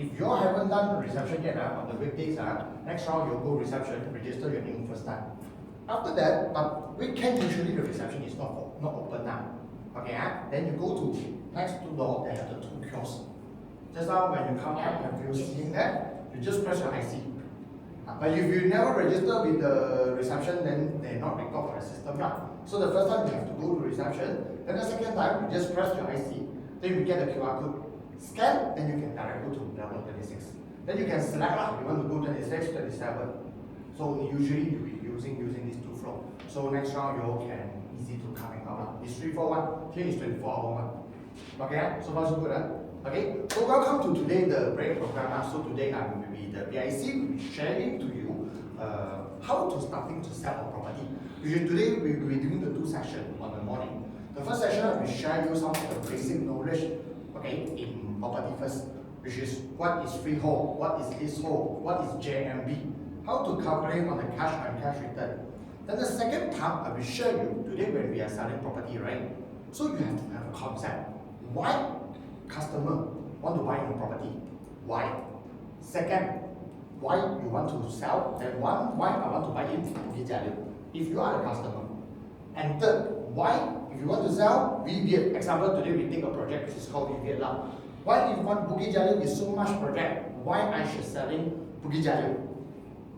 if you haven't done reception yet on the weekdays, next round you'll go reception, register your name first time. After that, but weekend usually the reception is not open now. Okay, then you go to next to door, they have the 2 kiosks. Just now when you come out, have you seen that? You just press your IC. But if you never register with the reception, then they're not record for the system now. So the first time you have to go to reception, then the second time you just press your IC, then you get the QR code. Scan, then you can direct go to level 26. Then you can select you want to go 26, 27. So usually you'll be using these 2 floors. So next round you can easy to come and out. It's 3-4-1. Here is 24-hour 1. Okay, so far so good. Okay, so welcome to today the break program. So today I will be the BIC will be sharing to you how to starting to sell a property. Usually today we will be doing the 2 sessions on the morning. The first session I will share you some of the basic knowledge, okay, in property first, which is what is freehold, what is leasehold, what is JMB, how to calculate on the cash and cash return. Then the second time I will show you today when we are selling property, right? So you have to have a concept. Why customer want to buy your property? Why? Second, why you want to sell? And why I want to buy in Bukit Jalil if you are the customer. And third, why if you want to sell VVIT? Example, today we take a project which is called VVIT lah. Why if one Bukit Jalil is so much project? Why I should selling Bukit Jalil?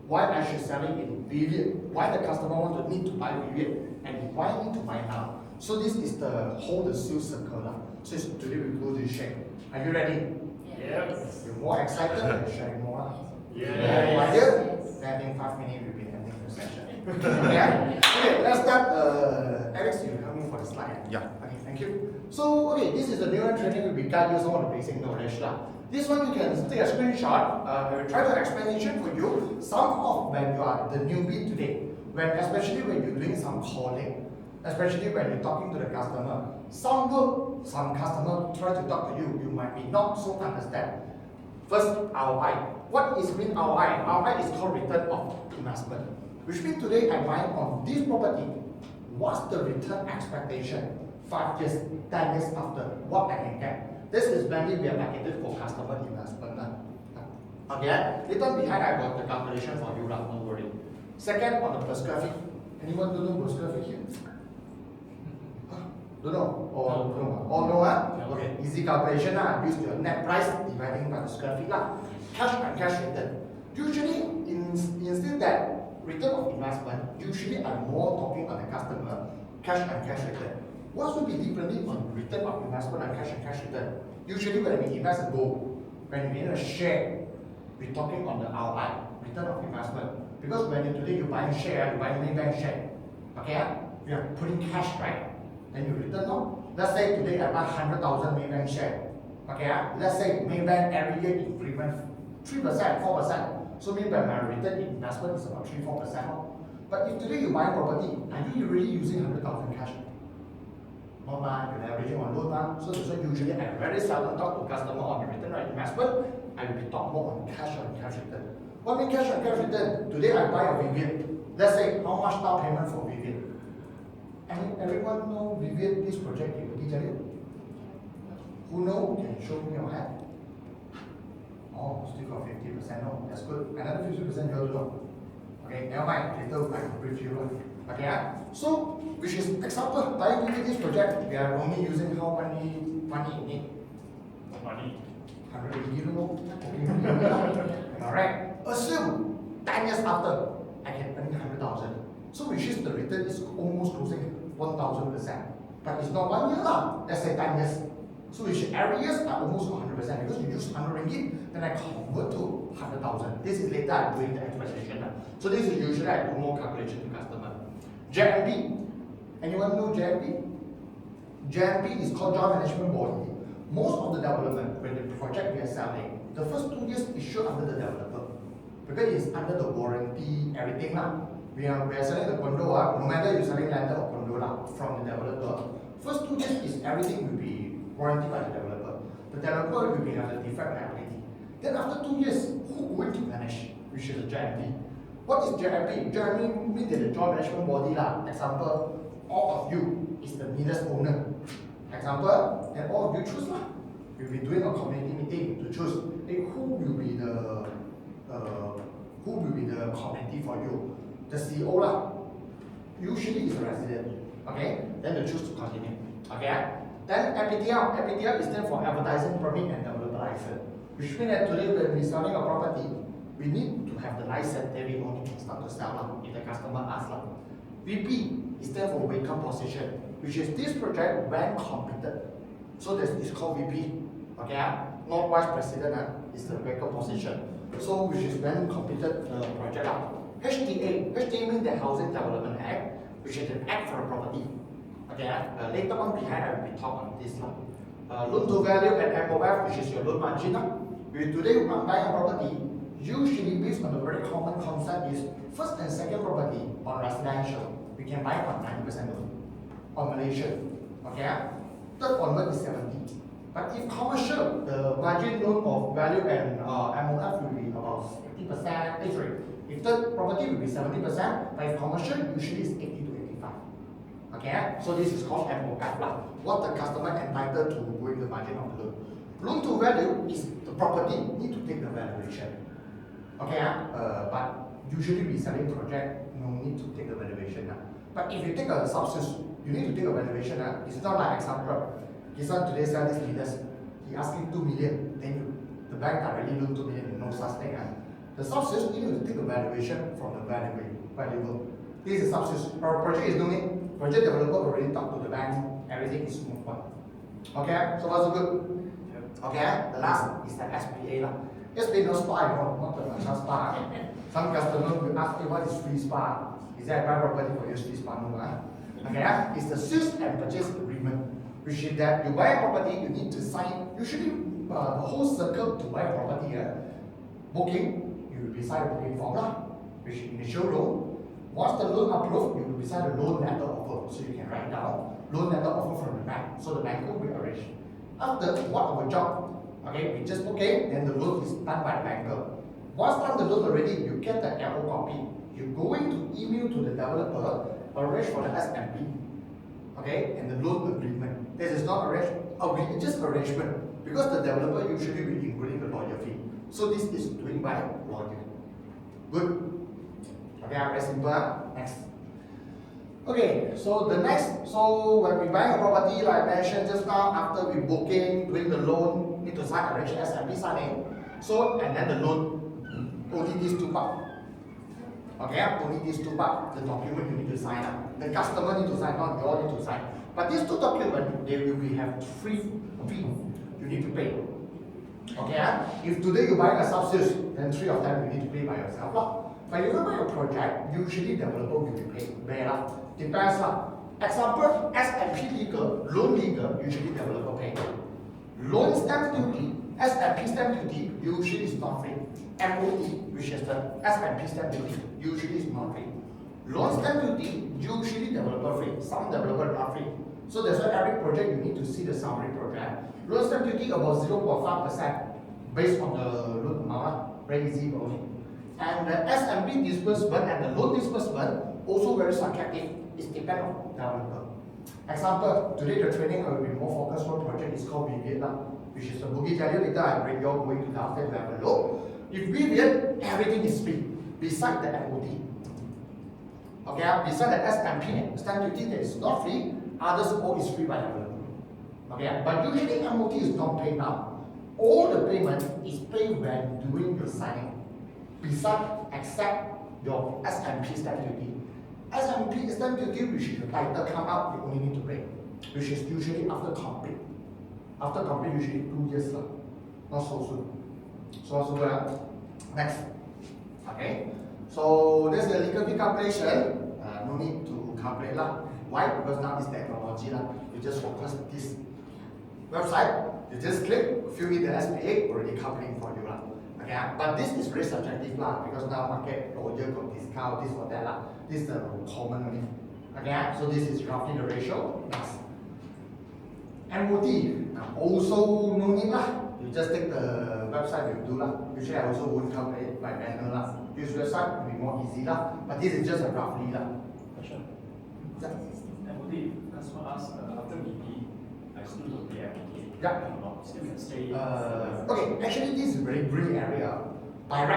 Why I should selling in VVIT? Why the customer want to need to buy VVIT? And why need to buy now? So this is the whole the sales circle lah. So today we go to share. Are you ready? Yes. You're more excited than sharing more? Yes. More idea? Then I think 5 minutes we'll be ending the session. Okay, let's start. Alex, you help me for the slide. Yeah. Okay, thank you. So, okay, this is the new training we guide you some of the basic knowledge lah. This one you can take a screenshot. I will try to explanation for you. Some of when you are the newbie today, especially when you're doing some calling, especially when you're talking to the customer. Some customer try to talk to you, you might be not so understand. First, ROI. What is mean ROI? ROI is called return of investment. Which means today I buy on this property, what's the return expectation? 5 years, 10 years after, what I can get. This is mainly we are marketed for customer investment. Okay, later behind I got the calculation for you, don't worry. Second, on the per square feet. Anyone don't know per square feet here? Don't know? Or no? Or no? Okay, easy calculation. Use your net price dividing by the square feet. Cash and cash return. Usually, instead that return of investment, usually I'm more talking on the customer, cash and cash return. What will be differently on return of investment and cash return? Usually when we invest in gold, when we in a share, we're talking on the ROI, return of investment. Because when today you buy share, you buy Maybank share. Okay? We are putting cash, right? Then you return on. Let's say today I buy 100,000 Maybank share. Okay? Let's say Maybank every year increment 3%, 4%. So means that my return in investment is about 3-4%. But if today you buy property, are you really using 100,000 cash? No, you're averaging on loan. So that's why usually I very seldom talk to customer on the return on investment. I will be talk more on cash return. What means cash on cash return? Today I buy a VVIT. Let's say how much down payment for VVIT? Everyone know VVIT this project in Bukit Jalil? Who know? Can show me your hand. Oh, still got 50%. No, that's good. Another 50% you don't know. Okay, never mind. Later I will brief you. Okay, so which is example. Buying this project, we are only using how many money in it? Money. 100 ringgit. Alright. Assume 10 years after I can earn 100,000. So which is the return is almost closing 1,000%. But it's not 1 year lah. Let's say 10 years. So which every year are almost 100% because you use 100 ringgit, then I convert to 100,000. This is later I'm doing the explanation. So this is usually I do more calculation to customer. JMB. Anyone know JMB? JMB is called Joint Management Body. Most of the development, when the project we are selling, the first 2 years is shown under the developer. Because it's under the warranty, everything lah. We are selling the condo, no matter you're selling land or condo lah, from the developer. First 2 years is everything will be warranted by the developer. The developer will be have the defect liability. Then after 2 years, who going to manage? Which is the JMB. What is JMB? JMB means that the joint management body lah. Example, all of you is the nearest owner. Example, and all of you choose lah. We'll be doing a community meeting to choose who who will be the committee for you? The CEO lah. Usually is a resident. Okay, then they choose to continue. Okay, then APTL is for advertising permit and developer license. Which means that today when we're selling a property, we need to have the license, then we only can start to sell lah, if the customer asks lah. VP is for vacant position, which is this project when completed. So this is called VP. Okay, not vice president, is the vacant position. So which is when completed the project lah. HDA means the Housing Development Act, which is an act for a property. Okay, later on behind I will be talk on this lah. Loan to value and MOF, which is your loan margin lah. Today we are buying a property. Usually based on the very common concept is first and second property on residential, we can buy on 90% loan. On Malaysian, okay? Third onward is 70. But if commercial, the margin loan of value and MOF will be about 80%. Sorry, if third property will be 70%, but if commercial usually is 80 to 85. Okay? So this is called MOF lah. What the customer entitled to with the margin of the loan. Loan to value is the property need to take the valuation. Okay, but usually we selling project, no need to take the valuation. But if you take a substance, you need to take a valuation. It's not like example. This one today sell this leaders, he asking 2 million, then the bank directly loan 2 million, no such thing. The substance, you need to take a valuation from the valuable. This is substance. Our project is no need. Project developer already talk to the bank, everything is smooth one. Okay, so what's good? Okay, the last is the SPA lah. SPA no spa, not the massage spa. Some customer will ask me what is free spa. Is there a buy property for your free spa? No, okay, it's the sales and purchase agreement, which is that you buy a property, you need to sign. Usually, the whole circle to buy a property, booking, you will be sign a booking form lah, which is initial loan. Once the loan approved, you will be sign a loan letter offer, so you can write down loan letter offer from the bank, so the bank will be arranged. After what our job, okay, we just okay, then the loan is done by the banker. Once done the loan already, you get the LO copy. You're going to email to the developer, arrange for the SMP, okay, and the loan agreement. This is not it's just arrangement, because the developer usually will including the lawyer fee. So this is doing by lawyer. Good. Okay, very simple. Next. Okay, so when we buy a property, like I mentioned just now, after we booking, doing the loan, need to sign arrange SMP signing. So, and then the loan, only these two parts. Okay, only these two parts, the document you need to sign up. The customer need to sign, not you all need to sign. But these two documents, they will have free fee you need to pay. Okay, if today you buy a subsidy, then 3 of them you need to pay by yourself. But if you buy a project, usually developer will be paid. Where depends lah. Example, SMP legal, loan legal, usually developer pay. Loan stamp duty, SMP stamp duty, usually is not free. MOD, which is the SMP stamp duty, usually is not free. Loan stamp duty, usually developer free. Some developer not free. So that's why every project you need to see the summary project. Loan stamp duty about 0.5% based on the loan amount, very easy only. And the SMP disbursement and the loan disbursement also very subjective. It depends on developer. Example, today the training I will be more focused on project is called Vivian, which is the Boogie Jalil. Later I bring you all going to downstairs to have a look. If Vivian, everything is free, beside the MOD. Okay, beside the SMP and stamp duty that is not free, others all is free by developer. Okay, but usually MOD is not paid now. All the payment is paid when doing the signing. Beside, except your SMP stamp duty. SMP stamp duty, which is the title come out, you only need to pay, which is usually after complete. After complete, usually 2 years, not so soon. So next. Okay. So there's the legal fee calculation. No need to calculate lah. Why? Because now it's technology lah. You just focus this website. You just click, fill in the SPA, already calculating for you lah. Okay, but this is very subjective lah, because now market lawyer got discount, this or that lah. This is the common only. Okay, so this is roughly the ratio. Next. MOD, also no need lah. You just take the website you do lah. Usually I also won't calculate by manual lah. Use website will be more easy lah. But this is just a roughly lah. Question. Yeah. MOD, customer ask after BP, I still don't pay MOD. Yeah. Still can stay. Okay, actually this is very gray area. By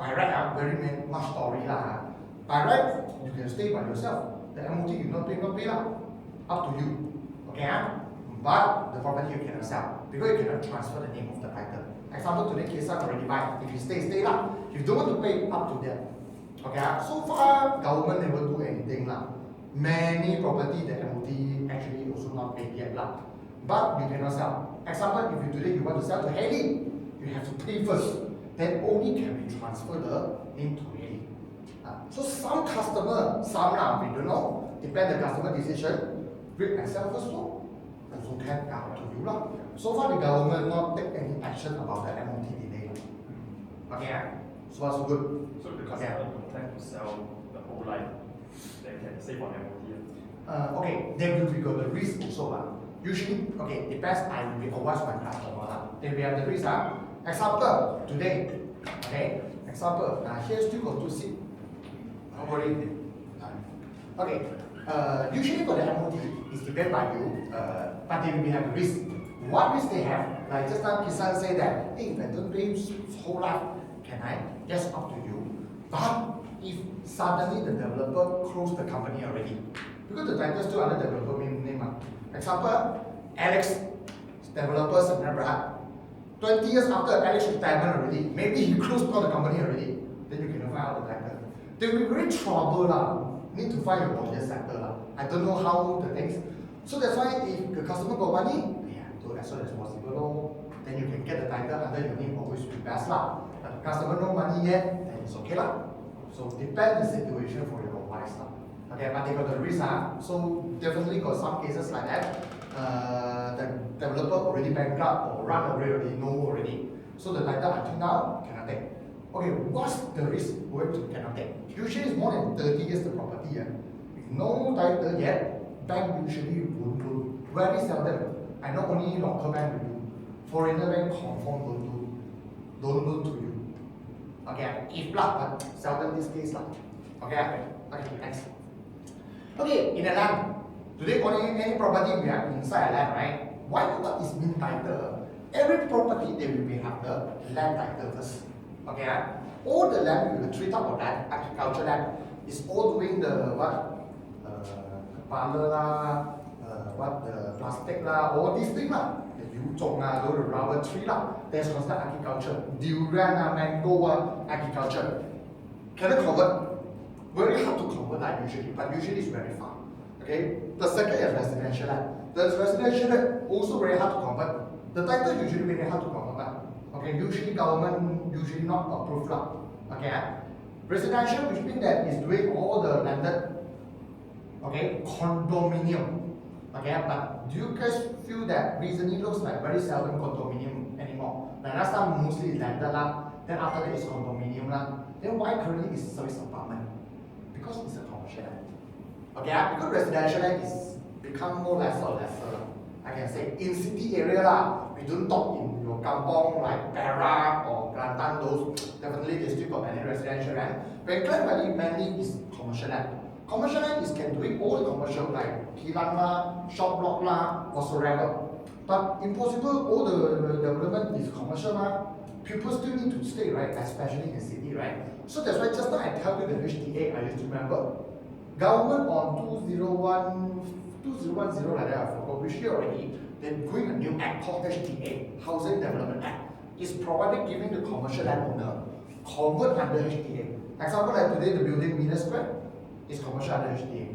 by right, very much story lah. By right, you can stay by yourself. The MOT you not pay lah. Up to you. Okay, but the property you cannot sell because you cannot transfer the name of the title. Example, today Kesan already buy. If you stay lah. If you don't want to pay, up to them. Okay, so far government never do anything lah. Many property the MOT actually also not paid yet lah. But you cannot sell. Example, if you today you want to sell to Haley, you have to pay first. Then only can we transfer the name to Haley. So some customer, some lah, we don't know. Depend the customer decision. Break and sell first so also can up to you lah. So far the government not take any action about the MOT delay. Okay, so that's good. So the customer don't plan to sell the whole line, they can save on MOT. Okay, then we got the risk also lah. Usually, okay, depends. I will be always my customer lah. Then we have the risk lah. Example today, okay. Example, here still got 2 seats. Don't worry. Okay. Usually for the MOT, it's depend by you, but they will have a risk. What risk they have? Like just now Kisan say that, hey, if I don't pay whole life, can I? Yes, up to you. But if suddenly the developer closed the company already, because the title still under developer name. Example, Alex, developer September. 20 years after Alex retirement already, maybe he closed all the company already, then you can find out the title. They will be very trouble lah. Need to find your lawyer sector lah. I don't know how the things. So that's why if the customer got money, yeah, do as soon as possible lor. Then you can get the title under your name, always be best lah. But the customer no money yet, then it's okay lah. So depend the situation for your wise lah. Okay, but they got the risk so definitely got some cases like that. The developer already bankrupt or run away already, know already. So the title until now cannot take. Okay, what's the risk going to cannot take? Usually it's more than 30 years the property. If no title yet, bank usually won't do. Very seldom. I know only local bank will do. Foreigner bank confirm don't do to you. Okay, if lah, but seldom this case lah. Okay, next. Okay, in a land, today only any property we have inside a land, right? Why not is mean title? Every property they will be have the land title first. Okay, all the land with the 3 type of land, agriculture land, is all doing the what? Parlor lah, what the plastic lah, all these things lah. The 油種啦, the rubber tree lah. That's considered agriculture. Durian lah, mango agriculture. Cannot convert. Very hard to convert that usually, but usually it's very far. Okay, the second is residential land. The residential land also very hard to convert. The title usually very hard to convert. Okay, usually government usually not approve lah. Okay, residential which means that is doing all the landed, okay, condominium. Okay, but do you guys feel that recently looks like very seldom condominium anymore? Like last time mostly is landed lah, then after that is condominium lah. Then why currently is service apartment? Because it's a commercial land. Okay, because residential land is become more lesser. I can say in city area lah. We don't talk in your kampong like Perak or Kelantan, those definitely they still got many residential land. But Klang Valley mainly is commercial land. Commercial land is can do all the commercial like kilang lah, shop block lah, whatsoever. But impossible all the development is commercial lah. People still need to stay, right? Especially in city, right? So that's why just now I tell you the HTA, I used to remember. Government on 2010 like that, I forgot which year already, they're doing a new act called HTA, Housing Development Act. It's provided giving the commercial landowner convert under HTA. Example like today the building meter square is commercial under HTA.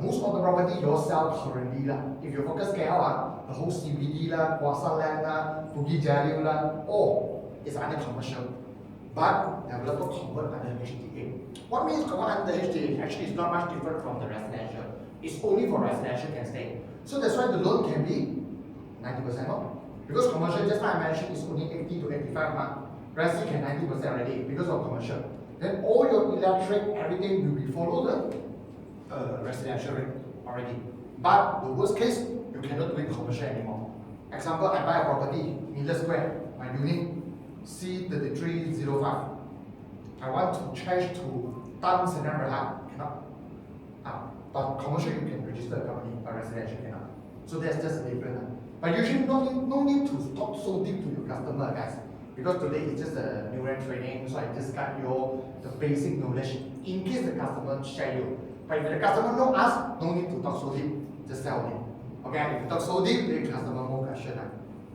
Most of the property you sell currently lah. If you focus KL the whole CBD lah, Kuasa land lah, Bugis Jalil lah, all is under commercial. But developer convert under HTA. What means convert under HTA? Actually, it's not much different from the residential. It's only for residential can stay. So that's why the loan can be 90% more. Because commercial, just like I mentioned, is only 80 to 85 Resi can 90% already because of commercial. Then all your electric, everything will be follow the residential rate already. But the worst case, you cannot do it commercial anymore. Example, I buy a property, meter square, my unit, C3305. I want to change to Tham cannot. But commercial you can register a company, but residential cannot. So that's just a difference. But usually no need to talk so deep to your customer, guys. because today it's just a new rent training, so I just got your the basic knowledge in case the customer share you. But if the customer know us, no need to talk so deep, just tell him. Okay, if you talk so deep, then customer more question.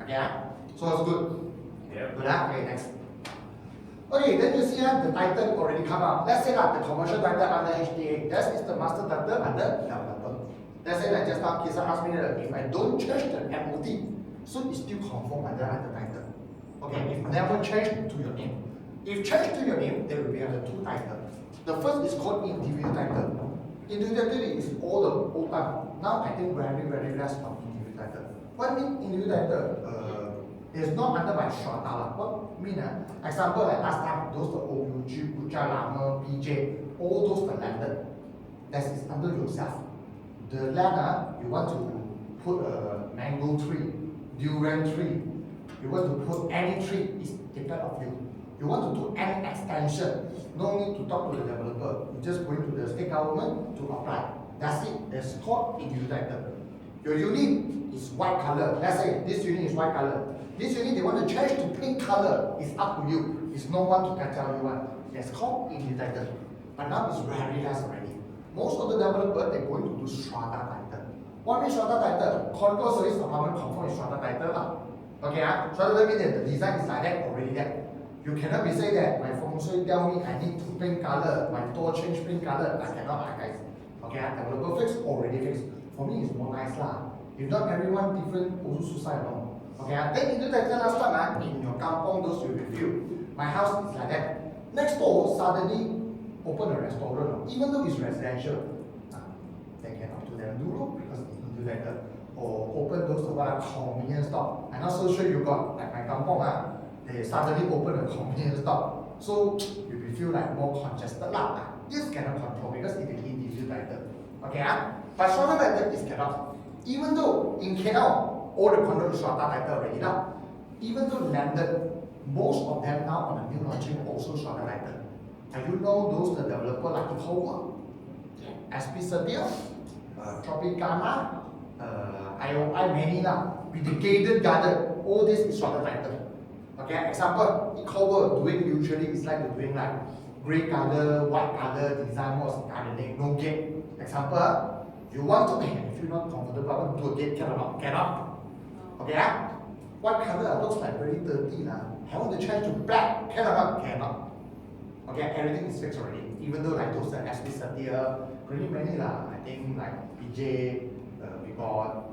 Okay, so it's good. Yeah. Good, okay, next. Okay, then you see the title already come out. Let's say that the commercial title under HTA, that is the master title under developer. Let's say that just now Kisa asked me that if I don't change the MOD, so it's still confirmed under title. Okay, if never change to your name. If change to your name, there will be other two titles. The first is called individual title. Individual title is all the old time. Now I think very less of individual title. What mean individual title? It's not under my strata. What mean? Example like last time, those the OUG, Puja Lama, PJ, all those the landed. That is under yourself. The land you want to put a mango tree, durian tree, you want to put any tree, it's depend of you. You want to do any extension, no need to talk to the developer. You just go into the state government to apply. That's it. That's called individual title. Your unit is white color. Let's say this unit is white color. This unit they want to change to pink color. It's up to you. It's no one can tell you what. That's called individual title. But now it's very less already. Most of the developers they're going to do strata title. What means strata title? Condo service apartment confirm is strata title. Okay, strata title means that the design is like that already there. You cannot be say that my feng shui tell me I need to pink color, my door change pink color. I cannot, guys. Okay, developer fix already fixed. For me, it's more nice lah. If not everyone different, also suicide no. Okay, then into the last time in your kampong, those you review. My house is like that. Next door suddenly open a restaurant, even though it's residential. They cannot do that do because it's into that or open those what convenience store. I'm not so sure you got like my kampong they suddenly open a convenience store. So you will feel like more congested lah. This cannot control because it is individual title. Okay, but strata title is cannot. Even though in KL all the condo is strata title already now. Even though landed, most of them now on the new launching also strata title. And you know those the developer like Iqui, SP Setia, Tropicana, IOI many now. With the gated garden, all this is strata title. Okay, example, Iqui doing usually is like doing like grey color, white color, design was gardening, no gate. Example, you want to, if you're not comfortable, I want to do a gate, cannot. Okay, white color looks like very dirty. I want to change to black, cannot. Okay, everything is fixed already. Even though like those SP Setia, pretty many I think like PJ, we got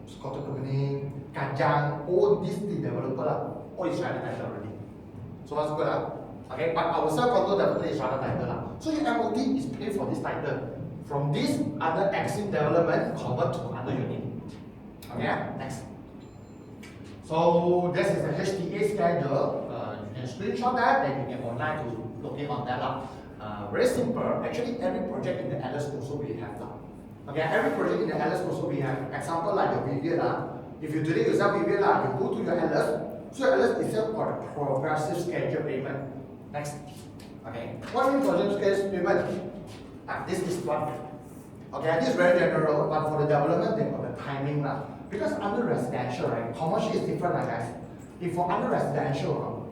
Scotto Company, Kajang, all these the developer all is strata title already. So that's good Okay, but our self-control definitely is strata title So your MOD is paid for this title. From this other exit development convert to other unit. Okay, next. So this is the HTA schedule. You can screenshot that, then you can online to locate on that. Very simple. Actually, every project in the LS also we have that. Okay, every project in the LS also we have. Example like your VVL. If you today yourself VVL, you go to your LS. So your LS itself got a progressive schedule payment. Next. Okay. What means progressive schedule payment? This is one. Okay, this is very general, but for the development, they got the timing now. Because under residential, right, commercial is different, guys. If for under residential,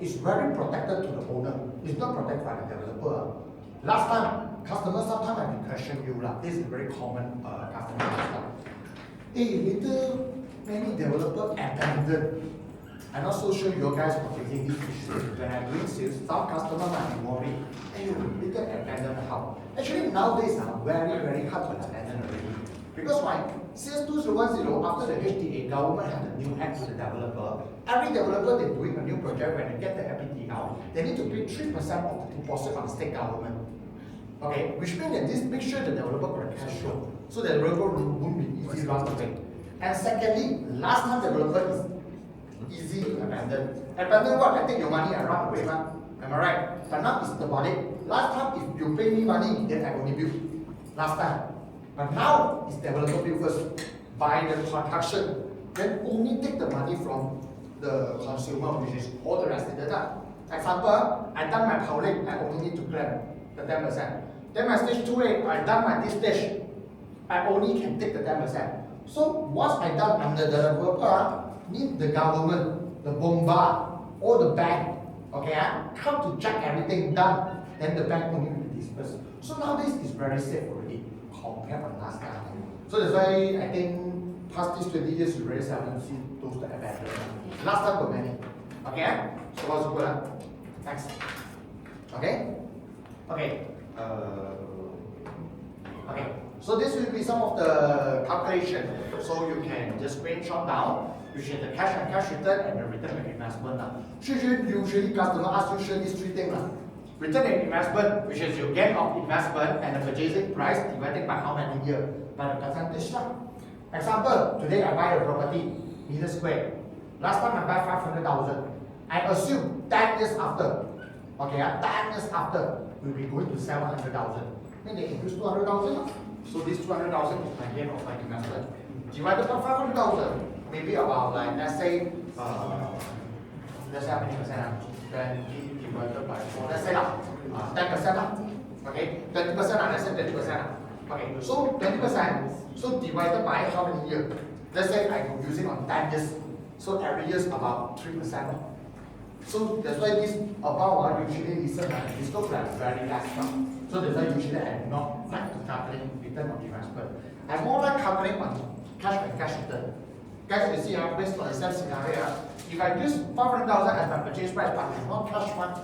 it's very protected to the owner. It's not protected by the developer. Last time, customers sometimes have been question you This is a very common customer question. Hey, later many developer abandoned. I'm not so sure you guys are facing this issue. When I'm doing sales, some customers might be worried. Hey, you later abandon the house. Actually, nowadays very hard to abandon already. Because why? Since 2010, after the HTA, government had a new act to the developer. Every developer they're doing a new project, when they get the FPT out, they need to pay 3% of the deposit on the state government. Okay, which means that this make sure the developer got a cash flow. So the developer won't be easy run away. And secondly, last time developer is easy to abandon. Abandon what? I take your money, I run away, man. Am I right? But now it's about it. Last time, if you pay me money, then I only build. Last time. But now, it's developer build first. Buy the construction. Then only take the money from the consumer, which is all the residents. Example, I done my public, I only need to claim the 10%. Then my stage 2A, I done my this stage. I only can take the 10%. So once I done under the developer, need the government, the bomba, or the bank, okay, come to check everything done, then the bank only will disperse. So nowadays it's very safe already compared to last time. So that's why I think past these 20 years you very seldom see those that abandoned. Last time got many. Okay? So what's good? Next. Okay? Okay. Okay. So this will be some of the calculation. So you can just screenshot down. You should the cash and cash return and the return and investment. Usually customer ask you share these three things. Return and investment, which is your gain of investment and the purchasing price divided by how many years? By the percentage. Example, today I buy a property, meter square. Last time I buy 500,000. I assume 10 years after, okay, 10 years after, we'll be going to 700,000. Then they increase 200,000. So this 200,000 is my gain of my investment. Divided by 500,000, maybe about like, let's say how many percent? 20 divided by 4, let's say 10%. Okay, 20%, let's say 20%. Okay, so 20%, so divided by how many years? Let's say I'm using on 10 years. So every year is about 3%. So that's why this amount usually is look like very less. So that's why usually I do not like to calculate return on investment. I more like calculating on cash and cash return. Guys, you see, based on the same scenario, if I use 500,000 as my purchase price, but it's not cash one,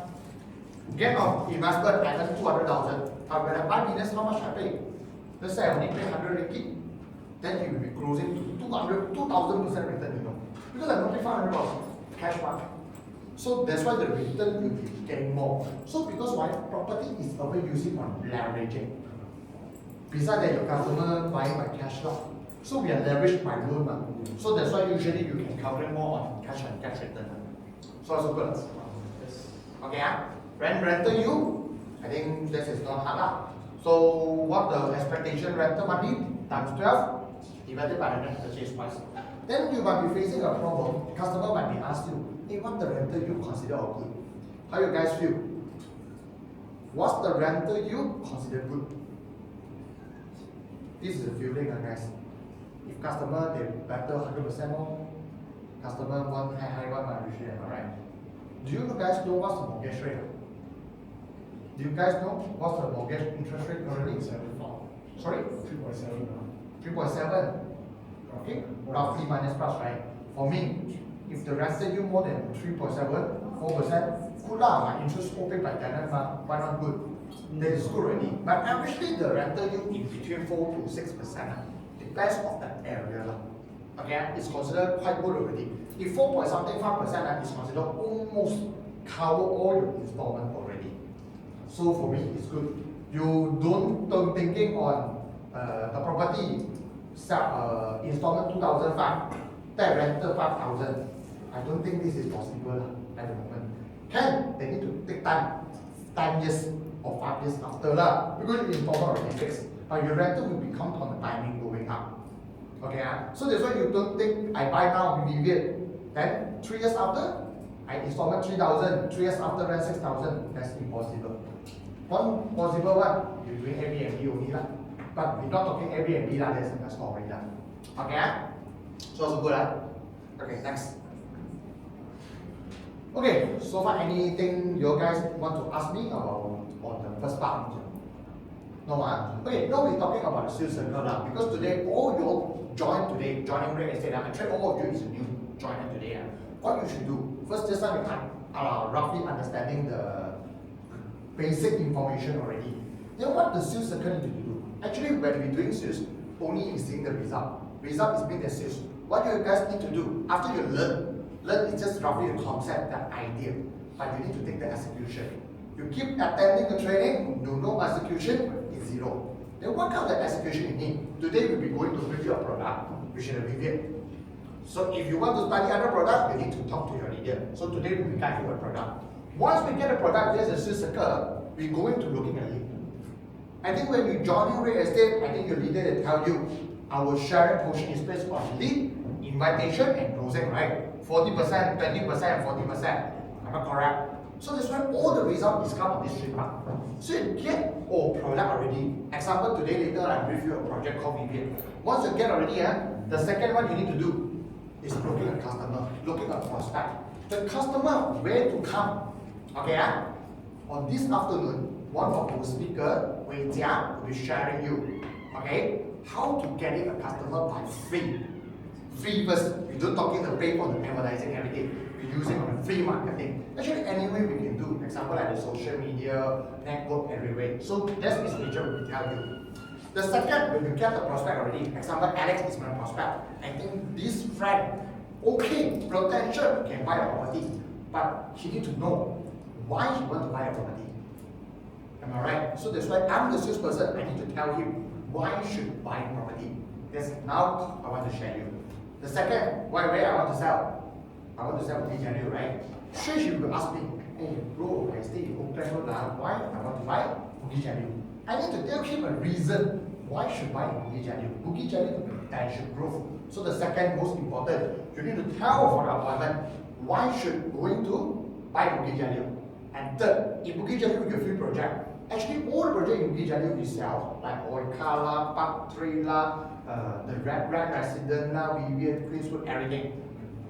gain of investment I earn 200,000. When I buy business, how much I pay? Let's say I only pay 100 ringgit, then you will be closing to 2,000% return, you know, because I'm only 500 cash one. So that's why the return will be getting more. So because why? Property is always using on leveraging. Besides that, your customer buying by cash flow. So we are leveraged by loan. So that's why usually you can calculate more on cash and cash return. So also good. Okay, rental yield, I think this is not hard. So what the expectation rental money times 12 divided by the net purchase price. Then you might be facing a problem. Customer might be asked you, hey, what the rental you consider good? How you guys feel? What's the rental you consider good? This is the feeling, guys. If customer they better 100% more, customer want high one usually, alright. Do you guys know what's the mortgage rate? Do you guys know what's the mortgage interest rate already? 7.4. Sorry? 3.7. 3.7. Okay, roughly minus plus, right? For me, if the rental you more than 3.7, 4%, good lah, my interest open by tenant, why not good? That is good already. But averagely the rental yield in between 4 to 6%. Depends on the area. Okay, it's considered quite good already. If 4 something 5% is considered almost cover all your installment already. So for me, it's good. You don't thinking on the property installment 2,500, that rental 5,000. I don't think this is possible at the moment. They need to take time, 10 years or 5 years after lah, because your installment already fixed. But your rental will become on the timing going up. Okay, so that's why you don't think I buy now, immediate. Then 3 years after, I installment 3,000, 3 years after rent 6,000. That's impossible. One possible one, you're doing Airbnb only lah. But we're not talking Airbnb lah, that's a story lah. Okay, so it's good lah. Okay, next. Okay, so far anything you guys want to ask me about on the first part? No one. Okay, now we're talking about the sales circle now, because today all you join today, joining real estate. I'm sure all of you is a new joiner today. What you should do first, just time you roughly understanding the basic information already. Then what the sales circle need to do? Actually, when we're doing sales, only is seeing the result. Result is being the sales. What you guys need to do after you learn is just roughly the concept, the idea, but you need to take the execution. You keep attending the training, no execution is zero. Then what kind of execution you need? Today we'll be going to review a product, which is a review. So if you want to study other products, you need to talk to your leader. So today we will guide you a product. Once we get a product, there's a sales circle, we're going to looking at lead. I think when you join in real estate, I think your leader will tell you, our sharing portion is based on lead, invitation, and closing, right? 40%, 20%, 40%. Am I correct? So that's why all the result is come on this three part. So you get product already. Example, today later I review a project called VBA. Once you get already, the second one you need to do is looking at customer, looking at prospect. the customer where to come. Okay, on this afternoon, one of our speaker, Wei Jia, will be sharing you, okay, how to get a customer by free. Free first. We don't talking the pay for the advertising everything. We're using on the free marketing. Actually, any way we can do. Example like the social media, network, everywhere. So that's his nature. We will tell you. The second, when you get the prospect already. Example, Alex is my prospect. I think this friend, okay, potential can buy a property, but he need to know why he want to buy a property. Am I right? So that's why I'm the salesperson. I need to tell him why he should buy a property. That's now I want to share you. The second, where I want to sell? I want to sell in January, right? Sure, he will ask me, hey bro, I stay in Oakland Road now. Why I want to buy Bukit Jalil? I need to tell him a reason why I should buy Bukit Jalil. Bukit Jalil to potential growth. So the second most important, you need to tell for the appointment why should going to buy Bukit Jalil. And third, in Bukit Jalil we a free project. Actually, all the projects in Bukit Jalil we sell, like Oikala, Park 3 the Red Resident Vivian, Queenswood, everything.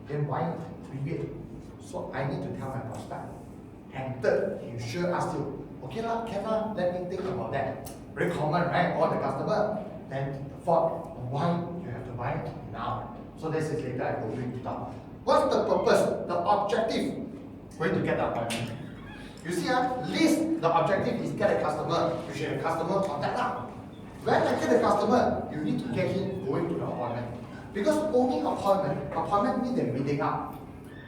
Then why Vivian? So I need to tell my prospect. And third, he sure ask you, okay lah, can lah, let me think about that. Very common, right? All the customer. Then fourth, why you have to buy now? So this is later I will bring it up. What's the purpose, the objective? Going to get the appointment. You see, list the objective is get a customer. You should have a customer contact now. When I get a customer, you need to get him going to the appointment. Because only appointment means they're meeting up.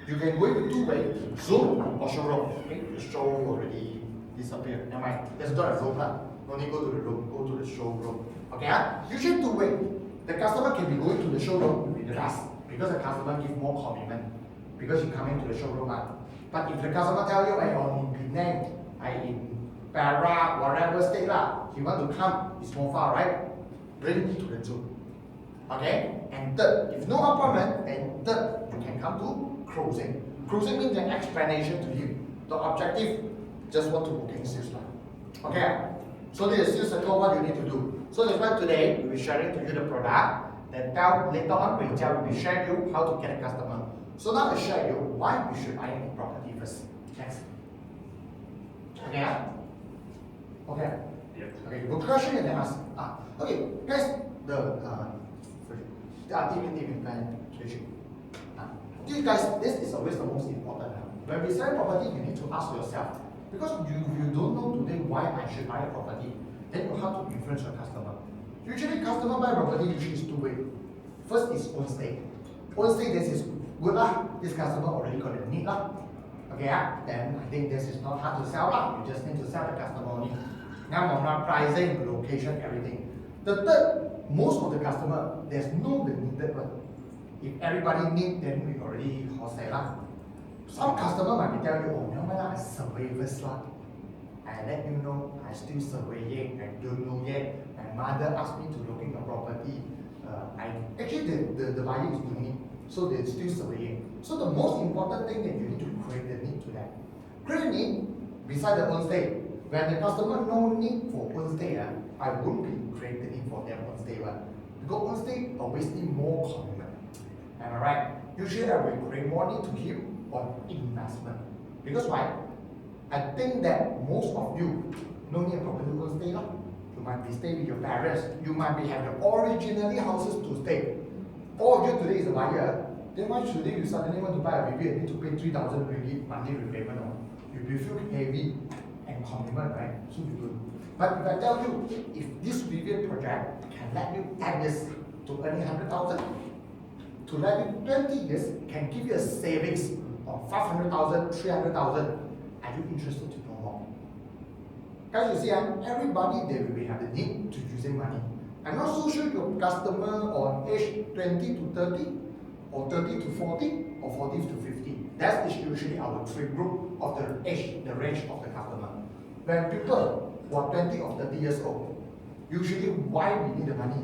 You can go in two ways, Zoom or showroom. Okay, the show already disappeared. Never mind. Let's do a Zoom now. No need go to the room, go to the showroom. Okay, usually two ways. The customer can be going to the showroom with us because the customer give more commitment because you coming to the showroom. But if the customer tell you, I on in Penang, I in Para, whatever state he want to come, it's more far, right? Bring it to the Zoom. Okay? And third, if no appointment, then third, you can come to closing. Closing means an explanation to you. The objective, just want to booking sales line. Okay? So this is sales circle, what you need to do. So that's why today, we'll be sharing to you the product. Then later on, we'll share you how to get a customer. So now I'll share you why you should buy a property first. Next. Okay? Okay. Yep. Okay, you go question and then ask. Okay, guys, the team plan switching. You guys, this is always the most important. When we sell property, you need to ask yourself, because you don't know today why I should buy a property, then you have to influence your customer. Usually, customer buy property usually is two ways. First is own stay. Own stay, this is good this customer already got a need Okay, then I think this is not hard to sell You just need to sell the customer only. Now, not pricing, location, everything. The third, most of the customer, there's no the needed one. If everybody need, then we already wholesale Some customer might be telling you, oh, no, I survey first I let you know, I still surveying, I don't know yet. My mother asked me to looking at property. Actually the buyer is doing it, so they're still surveying. So the most important thing that you need to create the need to that. Create a need beside the own stay. When the customer no need for own stay, I won't be create the need for their own stay. Because own stay always need more commitment. Am I right? Usually I will create more need to him on investment. Because why? I think that most of you no need a property to stay. You might be staying with your parents. You might be have the originally houses to stay. All of you today is a buyer. Then why should you suddenly want to buy a baby and need to pay 3,000 ringgit monthly repayment? You feel heavy and commitment, right? So you do. But if I tell you, if this Vivian project can let you 10 years to earn 100,000, to let you 20 years can give you a savings of 500,000, 300,000, are you interested to know more? Guys, you see, everybody there will have the need to using money. I'm not so sure your customer on age 20 to 30, or 30 to 40, or 40 to 50. That is usually our three group of the age, the range of the customer. When people who are 20 or 30 years old, usually why we need the money?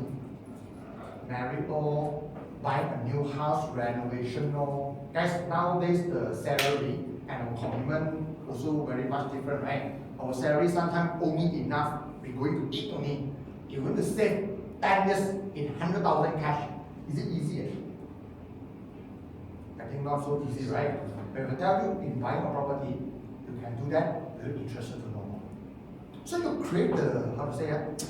Married or buying a new house, renovation or guys, nowadays the salary and our commitment also very much different, right? Our salary sometimes only enough, we're going to eat only. You want to save 10 years in 100,000 cash. Is it easier? I think not so easy, right? But if I tell you in buying a property, you can do that, you're interested to know more. So you create the, how to say it,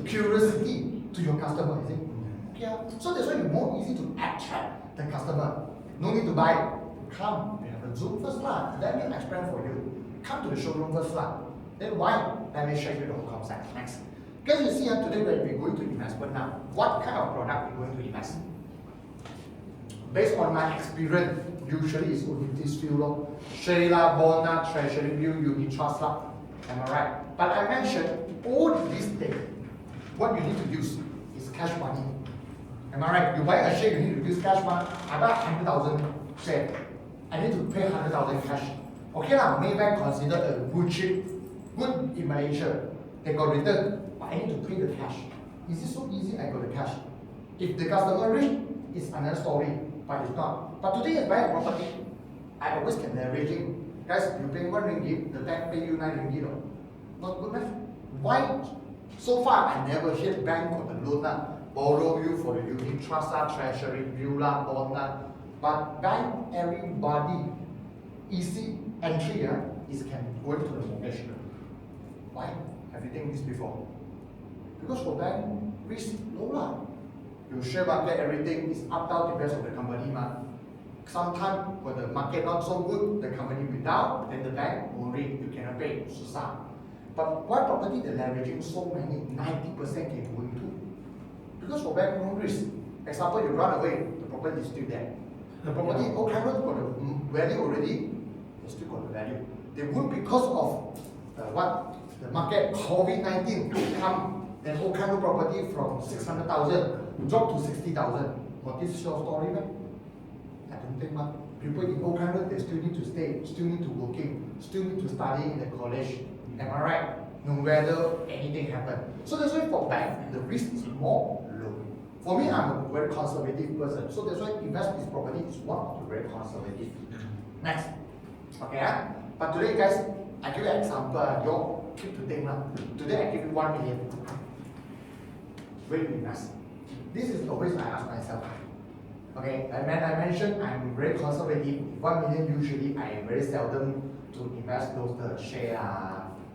curiosity to your customer, you see? Yeah. So that's why it's more easy to attract the customer. No need to buy. Come, we have a Zoom first lah. Let me explain for you. Come to the showroom first lah. Then why? Let me show you the whole concept. Next. Because you see today when we're going to investment now, what kind of product we're going to invest? Based on my experience, usually it's only this few law. Share lah, bond lah, treasury bill, unit trust lah. Am I right? But I mentioned all these things. What you need to use is cash money. Am I right? You buy a share, you need to use cash money. I buy 100,000 share. I need to pay 100,000 cash. Okay lah, Maybank considered a good chip, good in Malaysia. They got return, but I need to pay the cash. Is it so easy? I got the cash. If the customer rich, it's another story, but it's not. But today I buy a property, I always can leveraging. Guys, you pay 1 ringgit, the bank pay you 9 ringgit. Not good enough. Why? So far, I never heard bank got the loan borrow you for the unit trust treasury bill bond But bank, everybody, easy entry is can go into the mortgage. Why? Have you think this before? Because for bank, risk low lah. You share market, everything is up down depends on the company Sometimes when the market not so good, the company will down, then the bank worry you cannot pay, susah. But why property the leveraging so many, 90% can go into? Because for bank no risk. Example, you run away, the property is still there. The property, okay, got the value already, they still got the value. They would because of the market COVID-19 come, then whole kind of property from 600,000 drop to 60,000. What is your story, man? I don't think much. People in Old Canada, they still need to stay, still need to working, still need to study in the college. Am I right? No matter anything happen. So that's why for bank, the risk is more low. For me, I'm a very conservative person. So that's why invest this property is one of the very conservative. Next. Okay, but today guys, I give you an example. You keep to think Today I give you 1 million. Where do you invest? This is always I ask myself. Okay, and when I mentioned I'm very conservative, 1 million usually I very seldom to invest those the share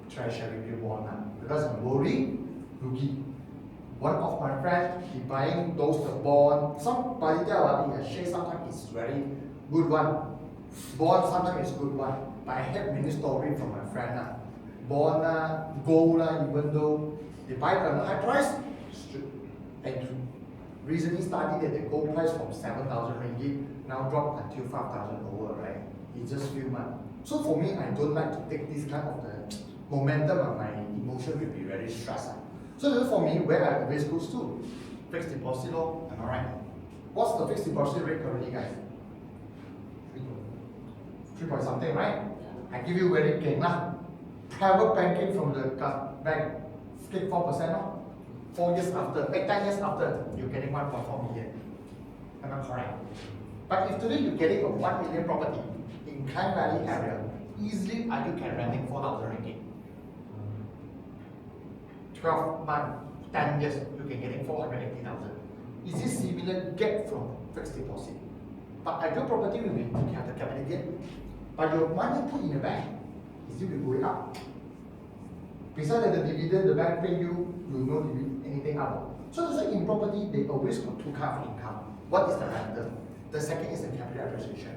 treasury bill bond because I'm worried rookie. One of my friends he buying those the bond. Somebody tell me a share sometimes is very good one. Bond sometimes is good one. But I have many story from my friend Bond gold even though they buy it at a high price, and recently studied that the gold price from 7,000 ringgit now dropped until 5,000 over, right? It's just few months. So for me, I don't like to take this kind of the momentum and my emotion will be very stressed. So that's for me where I always goes to. Fixed deposit law, am I right? What's the fixed deposit rate currently, guys? 3 point something, right? I give you very king lah. Private banking from the bank, skip 4%. 4 years after, 10 years after, you're getting 1.4 million. Am I correct? But if today you're getting a 1 million property in Klang Valley area, easily you can renting 4,000 ringgit. 12 months, 10 years, you can getting 480,000. Is this similar gap from fixed deposit? But ideal property will be you have the capital gain. But your money put in the bank, is it will go up? Besides the dividend, the bank pay you no anything out. So that's why in property, they always got 2 kinds of income. One is the rental. The second is the capital appreciation.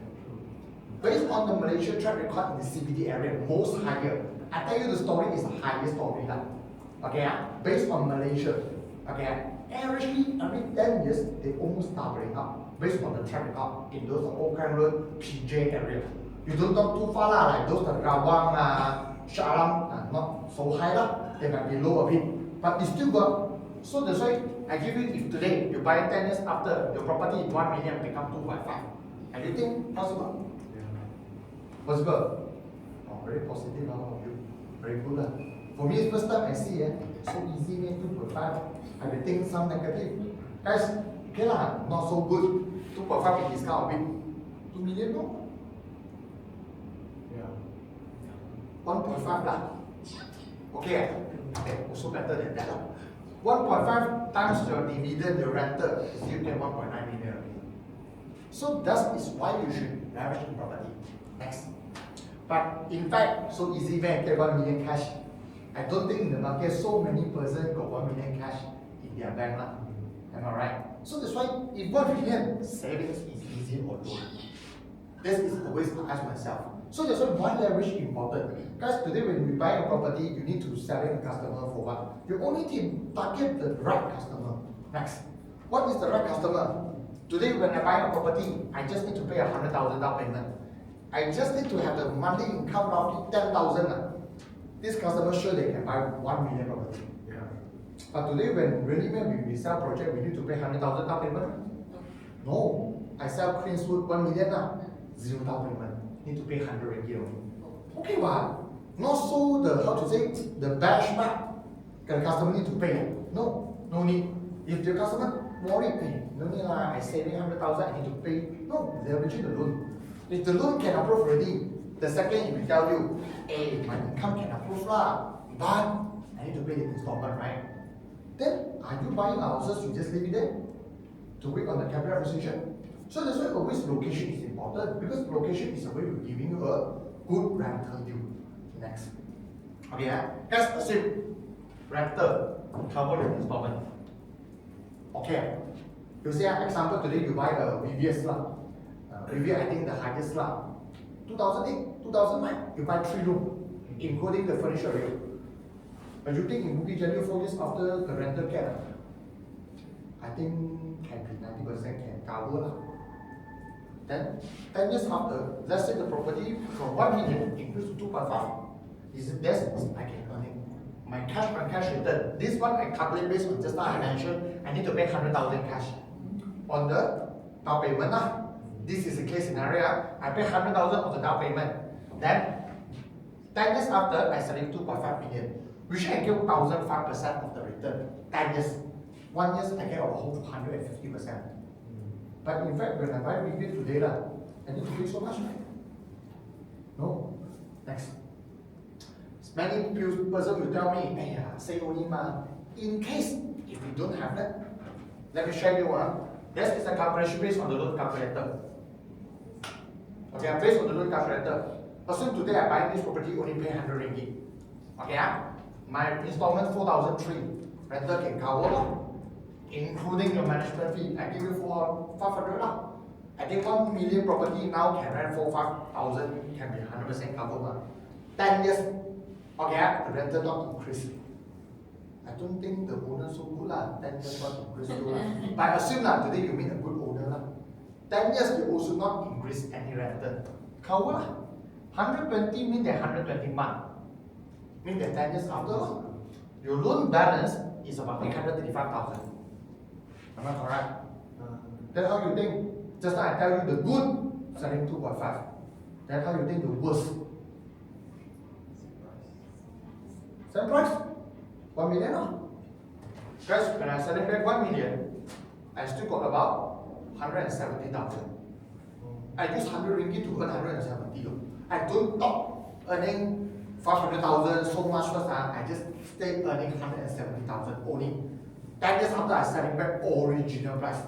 Based on the Malaysia track record in the CBD area, most higher. I tell you the story is the highest story now. Okay, based on Malaysia. Okay, averagely every 10 years, they almost doubling up. Based on the track record in those Old Klang Road, PJ area. You don't talk too far like those the Rawang, Sharam, not so high they might be low a bit, but it's still got. So that's why I give you, if today you buy 10 years after your property is 1 million become 2.5. And you think possible? Yeah. Possible? Oh, very positive of you. Very good. For me, it's first time I see so easy 2.5. I will think some negative. Guys, okay lah, not so good. 2.5 is discount a bit. 2 million no? 1.5 lah. Okay, also better than that. 1.5 times your dividend, your rental, you still get 1.9 million. So that is why you should leverage in property. Next. But in fact, so easy man get 1 million cash. I don't think in the market so many person got 1 million cash in their bank. Am I right? So that's why if 1 million savings is easy or low. This is always I ask myself. So that's why leverage is important. Guys, today when we buy a property, you need to sell it to customer for what? You only need to target the right customer. Next. What is the right customer? Today when I buy a property, I just need to pay 100,000 down payment. I just need to have the monthly income roughly 10,000. This customer sure they can buy 1 million property. Yeah. But today when we sell project, we need to pay 100,000 down payment? No. I sell Queenswood 1 million, 0 down payment. Need to pay 100 ringgit only. Okay, what? Not so the, how to say, the benchmark. The customer need to pay. No, no need. If the customer worry, hey, no need I saving 100,000, I need to pay. No, leveraging the loan. If the loan can approve already, the second he will tell you, hey, my income can approve but I need to pay the installment, right? Then are you buying houses, you just leave it there to wait on the capital appreciation? So that's why always location is important, because location is a way of giving you a good rental yield. Next. Okay, let's assume rental cover the installment. Okay. You say example today you buy a VVS VVS I think the highest 2008, 2009, you buy 3 room, including the furniture area. But you think in Bukit Jalil 4 years after the rental cap, I think can be 90% can cover. Then 10 years after, let's say the property from 1 million increase to 2.5. Is it less? I can earn it. My cash on cash return. This one I calculate based on just now I mentioned, I need to pay 100,000 cash. On the down payment. This is a case scenario. I pay 100,000 on the down payment. Then 10 years after, I sell it 2.5 million. Which I get 1,005% of the return. 10 years. 1 year I get a whole 150%. But in fact, when I buy VV today, I need to pay so much, right? No. Next. Many person will tell me, hey, say only ma. In case if we don't have that, let me show you one. This is a calculation based on the loan calculator. Okay, based on the loan calculator. Assume today I buy this property only pay 100 ringgit. Okay, my installment 4,003. Rental can cover, including your management fee. I give you 500. I think 1 million property now can rent 5,000 can be 100% covered. 10 years. Okay, the rental not increase. I don't think the owner so good 10 years not increase too. But assume today you meet a good owner 10 years you also not increase any rental. Cover 120 means that 120 months. Means that 10 years after your loan balance is about 835,000. Am I correct? Then how you think? Just now I tell you the good selling 2.5. Then how you think the worst? Same price? 1 million? Guys, when I selling back 1 million, I still got about 170,000. I use 100 ringgit to earn 170. I don't stop earning 500,000 so much first. I just stay earning 170,000 only. 10 years after I selling back original price.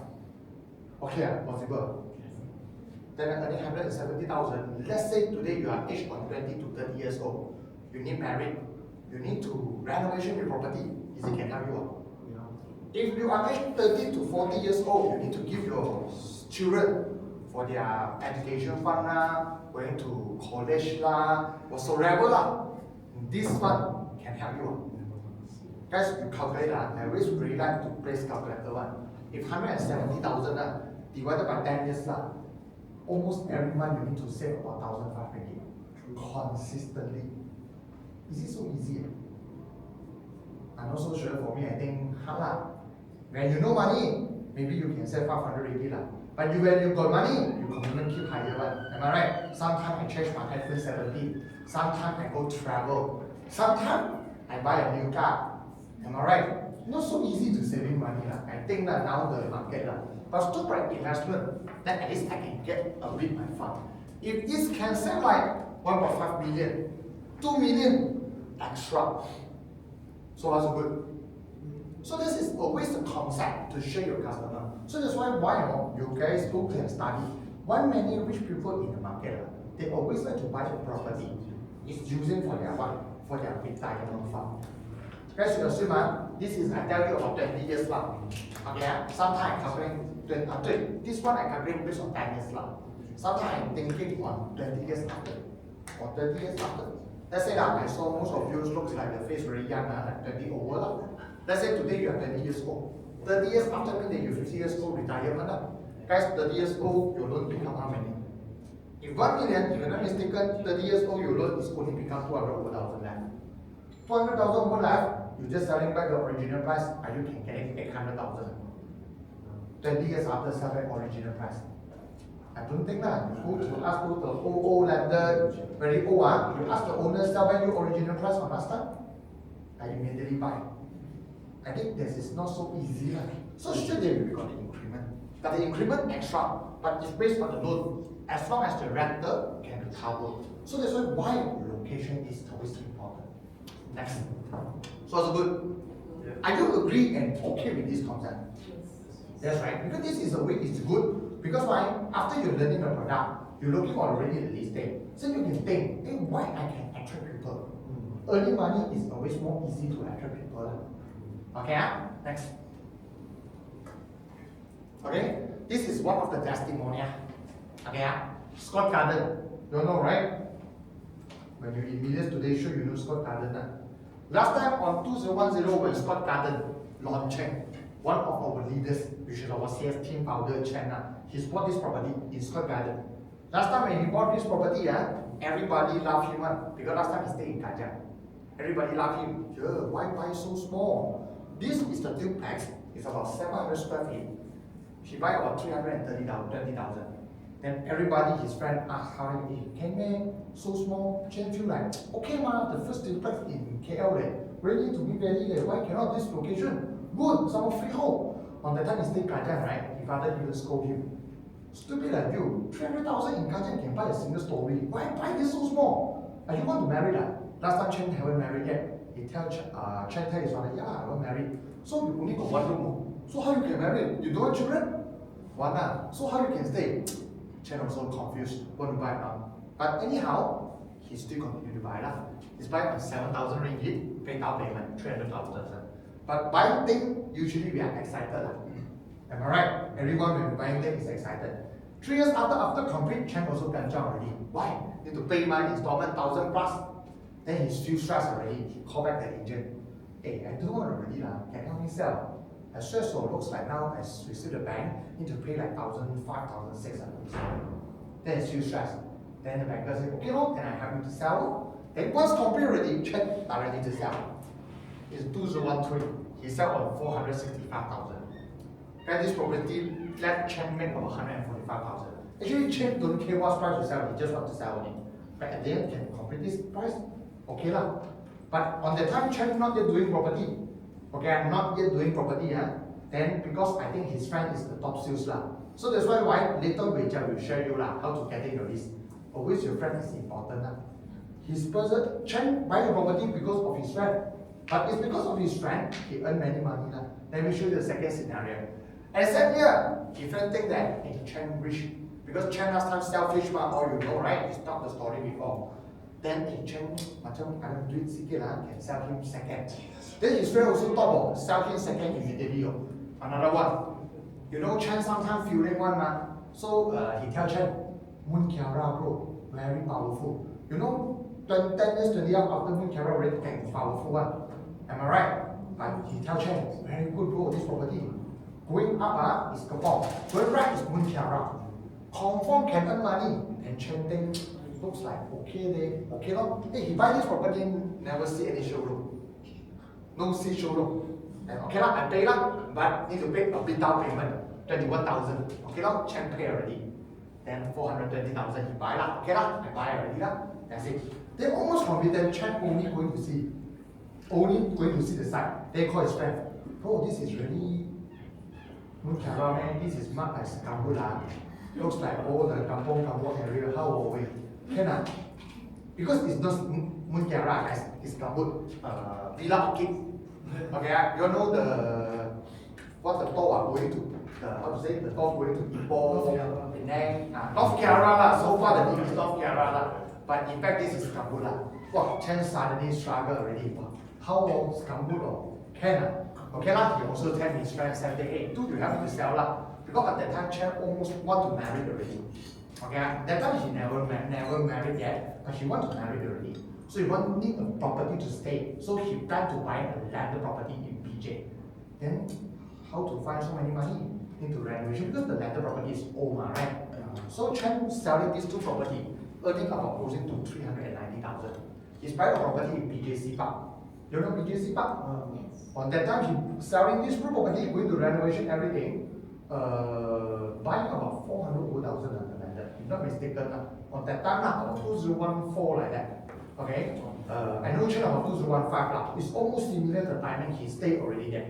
Okay, possible. Then I'm earning 170,000. Let's say today you are aged from 20 to 30 years old. You need married. You need to renovation your property. Is it can help you out? If you are aged 30 to 40 years old, you need to give your children for their education fund going to college whatsoever This one can help you out. Guys, you calculate I always really like to place calculator one. If 170,000 divided by 10 years almost every month you need to save about 1,500 consistently. Is it so easy? I'm not so sure. For me, I think hard. When you know money, maybe you can save 500 But when you got money, you commitment keep higher one. Am I right? Sometimes I change my iPhone 17. Sometimes I go travel. Sometimes I buy a new car. Am I right? Not so easy to saving money. I think that now the market. But still for investment, then at least I can get a bit my fund. If this can sell like 1.5 million, 2 million extra. So that's good. So this is always the concept to show your customer. So that's why you guys go and study. Why many rich people in the market, they always like to buy a property. It's using for their what? For their retirement fund. Guys, you assume this is I tell you about 20 years lah. Okay, sometimes I calculate this one I calculate based on 10 years lah. Sometimes I'm thinking on 20 years after or 30 years after. Let's say that I saw most of you looks like the face very young, like 20 over lah. Let's say today you are 20 years old. 30 years after means that you're 50 years old retirement lah. Guys, 30 years old your loan become how many? If 1 million, if you're not mistaken, 30 years old your loan is only become 200,000 left. 200,000 over left. You just selling back the original price, and you can get it 800,000. 20 years after sell back original price. I don't think that. You go to ask the old lender, very old you ask the owner sell back your original price on last time, I immediately buy. I think this is not so easy. So still they will got the increment. But the increment extra, but it's based on the loan. As long as the rental can be covered. So that's why location is always important. Next. So it's good. Yeah. I do agree and okay with this concept. That's right. Because this is a way it's good. Because why? After you're learning the product, you're looking already the listing. So you can think, hey, why I can attract people? Earning money is always more easy to attract people. Okay, next. Okay, this is one of the testimonial. Okay, Scott Garden. You know, right? When you in media today, sure you know Scott Garden. Last time on 2010 when Scott Garden launching, one of our leaders, which is our CS team founder Chen, he bought this property in Scott Garden. Last time when he bought this property, everybody loved him because last time he stayed in Kajang. Everybody loved him. Why buy so small? This is the duplex. It's about 700 square feet. He buy about 320,000. Then everybody, his friend asked how he can make so small. Chen feel like, okay the first duplex in KL ready to be ready why cannot this location? Good, some freehold. On that time he stayed Kajang, right? His father even scold him. Stupid like you, 300,000 in Kajang can buy a single story. Why buy this so small? And you want to marry that? Last time Chen haven't married yet. He tell Chen tell his father, I won't marry. So you only got one room. So how you can marry? You don't want children? One So how you can stay? Chen also confused, want to buy now. But anyhow, he still continue to buy He's buying on 7,000 ringgit, pay down payment, 300,000. But buying thing, usually we are excited. Am I right? Everyone when buying thing is excited. 3 years after complete, Chen also ganjang already. Why? Need to pay my installment 1,000 plus. Then he feel stressed already. He call back the agent. Hey, I don't want already can you help me sell? I swear so looks like now as we see the bank need to pay like 1,000, 5,600. Then it's still stressed. Then the banker say, okay, can I help you to sell? Then once complete already, check directly to sell. It's 2013. He sell on 465,000. Then this property let Chen make about 145,000. Actually, Chen don't care what price to sell, he just want to sell only. But at the end, can complete this price? Okay lah. But on the time Chen not yet doing property. Okay, I'm not yet doing property, then because I think his friend is the top sales So that's why later we will share you how to get your list. Always your friend is important His person Chen buy the property because of his friend. But it's because of his friend, he earn many money Let me show you the second scenario. Except here, his friend think that Chen rich. Because Chen last time selfish all you know, right? It's not the story before. Then Chen macam ada duit sikit can sell him second. Then his friend also talk about sell him second immediately. Another one. You know Chen sometimes feeling one So he tell Chen, Moon Kiara bro, very powerful. You know 10 years, 20 years after Moon Kiara already became powerful one. Am I right? But he tell Chen, very good bro, this property. Going up is Kapong. Going right is Moon Kiara. Confirm can earn money. And Chen think looks like okay Hey, he buy this property, never see any showroom. No see showroom. And okay I pay but need to pay a bit down payment, 21,000. Okay Chen pay already. Then 420,000 he buy Okay I buy already That's it. They almost confident Chen only going to see the site. They call his friend. Bro, this is really man. This is marked as Kambula. Looks like all the kampong area. How are we? Because it's not Moon Kiara, it's Gambut, Villa Orchid. Okay, you know what the door are going to, how to say, the door going to Ipoh, Penang, North Kerala. So far the name is North Kerala, but in fact this is Istanbul. Wow, Chen suddenly struggle already. Wow. How long Istanbul? Can okay lah. He also tell his friend 78. Do you have to sell lah? Because at that time Chen almost want to marry already. Okay, that time she never married yet, but she want to marry already. So he want need a property to stay. So he plan to buy a landed property in BJ. Then how to find so many money into renovation because the landed property is old, right? So Chen selling these two property, earning about closing to 390,000. He's buying a property in BJC Park. You know BJC Park? Yes. On that time, he selling this property, going to renovation, everything, buying about 400,000 landed. If not mistaken, on that time, about 2014 like that. Okay? I know Chen about 2015. It's almost similar to the timing he stayed already there.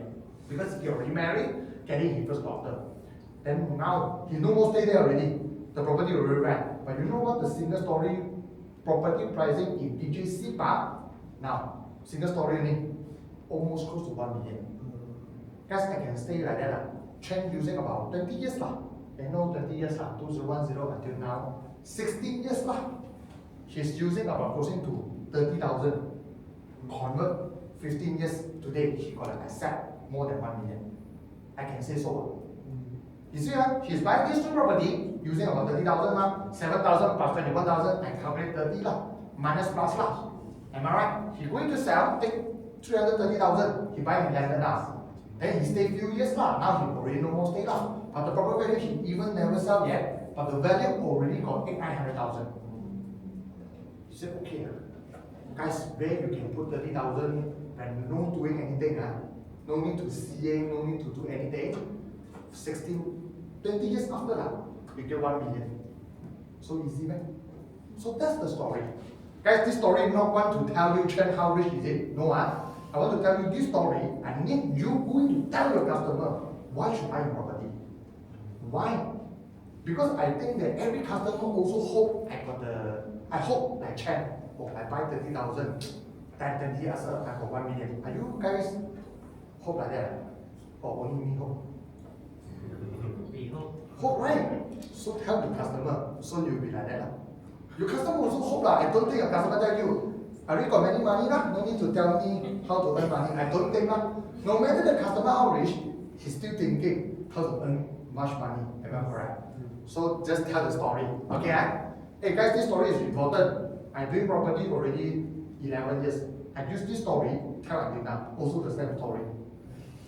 Because he already married, getting his first daughter. Then now, he no more stay there already. The property already ran. But you know what the single story property pricing in BJC Park? Now, single story only, almost close to 1 million. Guys, I can stay like that. Chen using about 20 years lah. I know 20 years lah, 2010 until now. 16 years lah. He's using about closing to 30,000. Convert 15 years today, he got an asset more than 1 million. I can say so. You see, he's buying this two property using about 30,000, 7,000 plus 21,000. I calculate 30 lah, minus plus lah. Am I right? He's going to sell, take 330,000. He buy in landed now. Then he stay few years lah. Now he already no more stay lah. But the property value he even never sell yet. But the value already got 900,000. He said, okay, guys, where you can put 30,000 and no doing anything, no need to CA, no need to do anything. 20 years after that, we get 1 million. So easy, man. So that's the story. Guys, this story is not want to tell you Chen how rich is it. No, I want to tell you this story. I need you going to tell your customer why should I buy property. Why? Because I think that every customer also hope I hope like Chen, I buy 30,000, then 20 years I got 1 million. Are you guys hope like that? Or only me hope? We hope. Hope, right? So tell the customer, so you'll be like that. Your customer also hope lah. I don't think a customer tell you, I already got many money lah. No need to tell me how to earn money. I don't think lah. No matter the customer how rich, he's still thinking how to earn much money. Am I correct? So just tell the story. Okay? Hey guys, this story is important. I'm doing property already 11 years. I use this story, tell until now. Also the same story.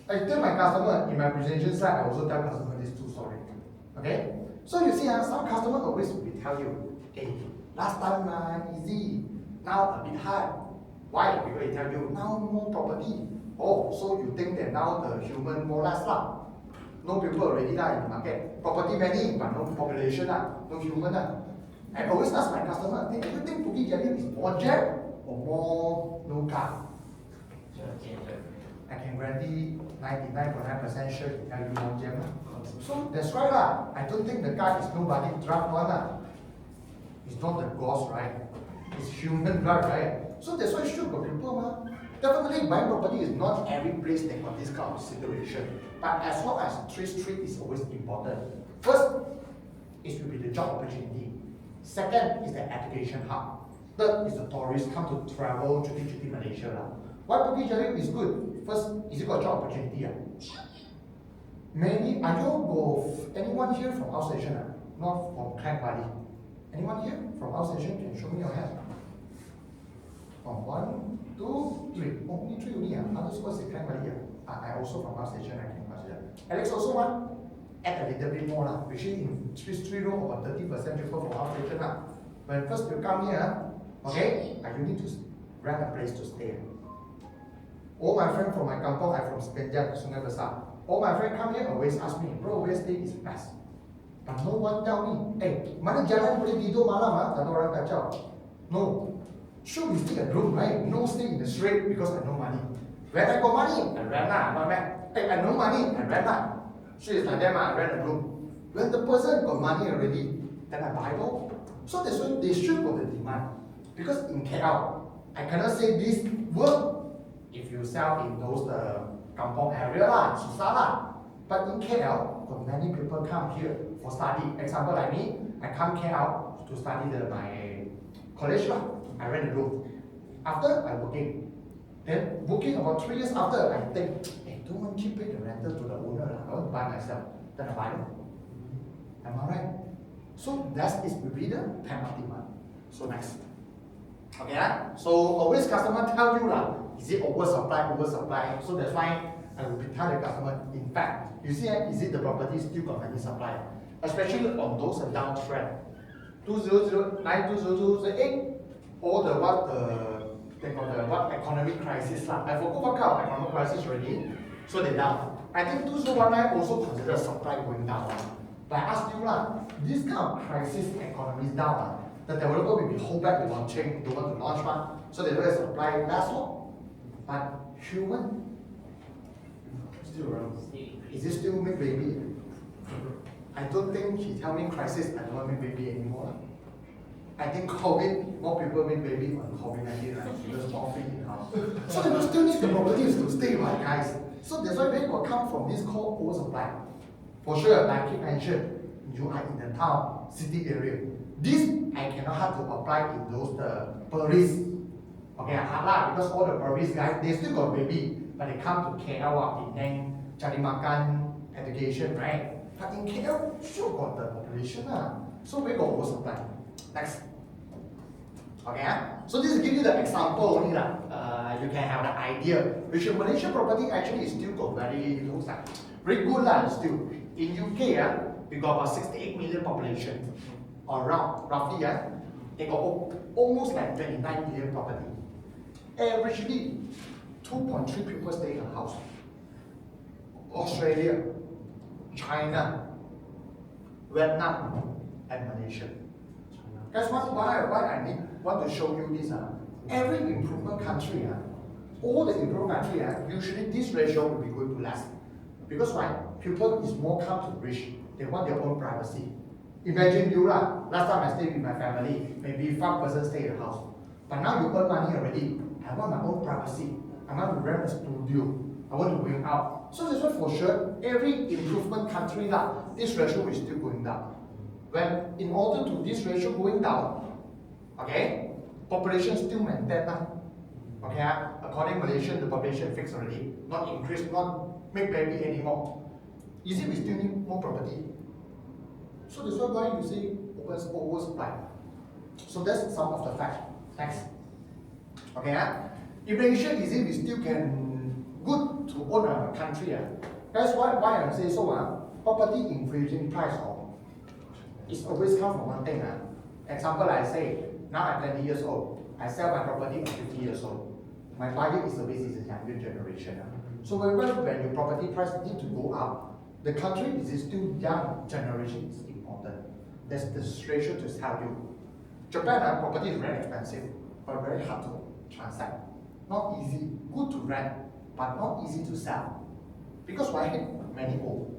I tell my customer in my presentation slide, I also tell customer these two stories. Okay? So you see, some customer always will tell you, hey, last time easy, now a bit hard. Why? Because they tell you now more property. Oh, so you think that now the human more less lah. No people already lah in the market. Property many, but no population lah, no human lah. I always ask my customer, hey, do you think Bukit Jalil is more jam or more no car? I can guarantee 99.9% sure to tell you more jam. So that's right lah. I don't think the car is nobody drive one lah. It's not the ghost, right? It's human drive, right? So that's why should got people ma. Definitely buying property is not every place that got this kind of situation. But as long as street is always important. First, it should be the job opportunity. Second is the education hub. Third is the tourists come to travel to Malaysia lah. Why Bukit Jalil is good? First, is it got job opportunity? Many, anyone here from outstation? Not from Klang Valley. Anyone here from outstation can show me your hand? Oh, 1, 2, 3. Only 3 only. Others was in Klang Valley. I also from outstation, I can consider. Alex also one? Add a little bit more lah. Actually in 3 row about 30% people from outstation lah. When first you come here, okay, you need to rent a place to stay. All my friends from my kampung, I'm from Sepenjang, Sungai Besar. All my friends come here always ask me, bro, where stay is best? But no one tell me, hey, mana jalan boleh tidur malam tak ada orang kacau. No. Should we stay at room, right? No stay in the street because I no money. When I got money, I rent lah, not bad. Hey, I no money, I rent lah. So it's like that, I rent a room. When the person got money already, then I buy more. So that's why they should got the demand. Because in KL, I cannot say this word if you sell in those kampong area lah, susah lah. But in KL, got many people come here for study. Example like me, I come KL to study my college lah. I rent a room. After I working, then working about 3 years after, I think, hey, don't want to keep paying the rental to the owner lah. I want to buy myself. Then I buy it. Am I right? So that is really the penalty one. So next. Okay, so always customer tell you lah, is it oversupply? So that's why I will tell the customer, in fact, you see, is it the property still got any supply? Especially on those downtrend. 2009, 2008, all the they got the economic crisis lah. I forgot what kind of economic crisis already. So they down. I think 2019 also consider supply going down. But I ask you lah, this kind of crisis economy is down. The developer will be hold back the launching, don't want to launch one. So they don't supply less one. But human, Still around. is it still make baby? I don't think he tell me crisis, I don't want to make baby anymore. I think COVID, more people make baby on COVID-19, right? Because more free in house. So they will still need the properties to stay, right, guys? So that's why they will come from this called oversupply. For sure, like I mentioned, you are in the town, city area. This I cannot have to apply in those tourists. Okay, hard lah, because all the tourist guys, they still got baby, but they come to KL, Penang, cari makan, education, right? But in KL, sure got the population lah. So we got oversupply. Next. Okay, so this give you the example only lah. You can have the idea. Which Malaysian property actually is still got looks like very good lah. Still in UK, we got about 68 million population, around roughly. They got almost like 29 million property. Averagely, 2.3 people stay in a house. Australia, China, Vietnam, and Malaysia. That's why I want to show you this. Every improvement country, all the improvement country, usually this ratio will be going to less. Because why? People is more come to rich. They want their own privacy. Imagine you lah. Last time I stayed with my family, maybe 5 persons stay in the house. But now you earn money already. I want my own privacy. I want to rent a studio. I want to bring out. So that's why for sure, every improvement country lah, this ratio is still going down. When in order to this ratio going down, okay, population still maintain lah. Okay, according Malaysian, the population fixed already, not increase, not make baby anymore. Is it we still need more property? So that's why you see oversupply. So that's some of the facts. Next. Okay, in Malaysia, is it we still can good to own a country? That's why I say so. Property increasing price it's always come from one thing. Example, I say now I'm 20 years old. I sell my property at 50 years old. My buyer is always a younger generation. So when your property price need to go up, the country is still young generation is important. That's the ratio to tell you. Japan property is very expensive, but very hard to transact. Not easy, good to rent, but not easy to sell. Because why? Many old.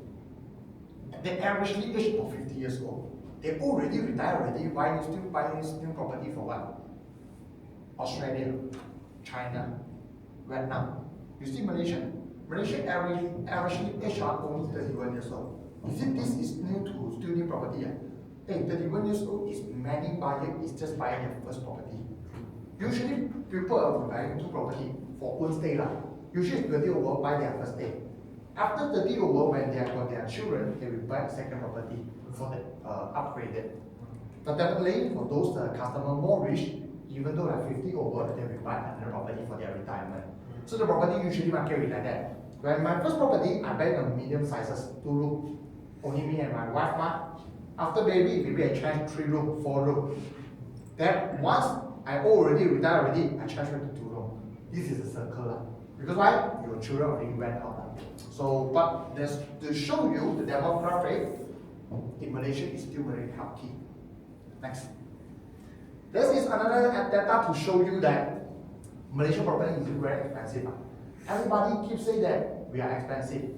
They averagely age of 50 years old. They already retired already. Why you still buying new property for what? Australia, China, Vietnam. You see Malaysia? Malaysia averagely age are only 31 years old. Is it this is new to still new property? Hey, 31 years old is many buyer is just buying their first property. Usually people are buying 2 property for own stay lah. Usually 30 over buy their first stay. After 30 over, when they have got their children, they will buy a second property for the upgraded. But definitely for those customer more rich, even though like 50 over, they will buy another property for their retirement. So the property usually market will like that. When my first property, I buy a medium sizes, 2 room, only me and my wife. After baby, maybe I change 3 room, 4 room. Then once I already retired already, I change it to 2 room. This is a circle because why? Your children already went out. So, but there's to show you the demographic in Malaysia is still very healthy. Next. This is another data to show you that Malaysian property is very expensive. Everybody keeps saying that we are expensive.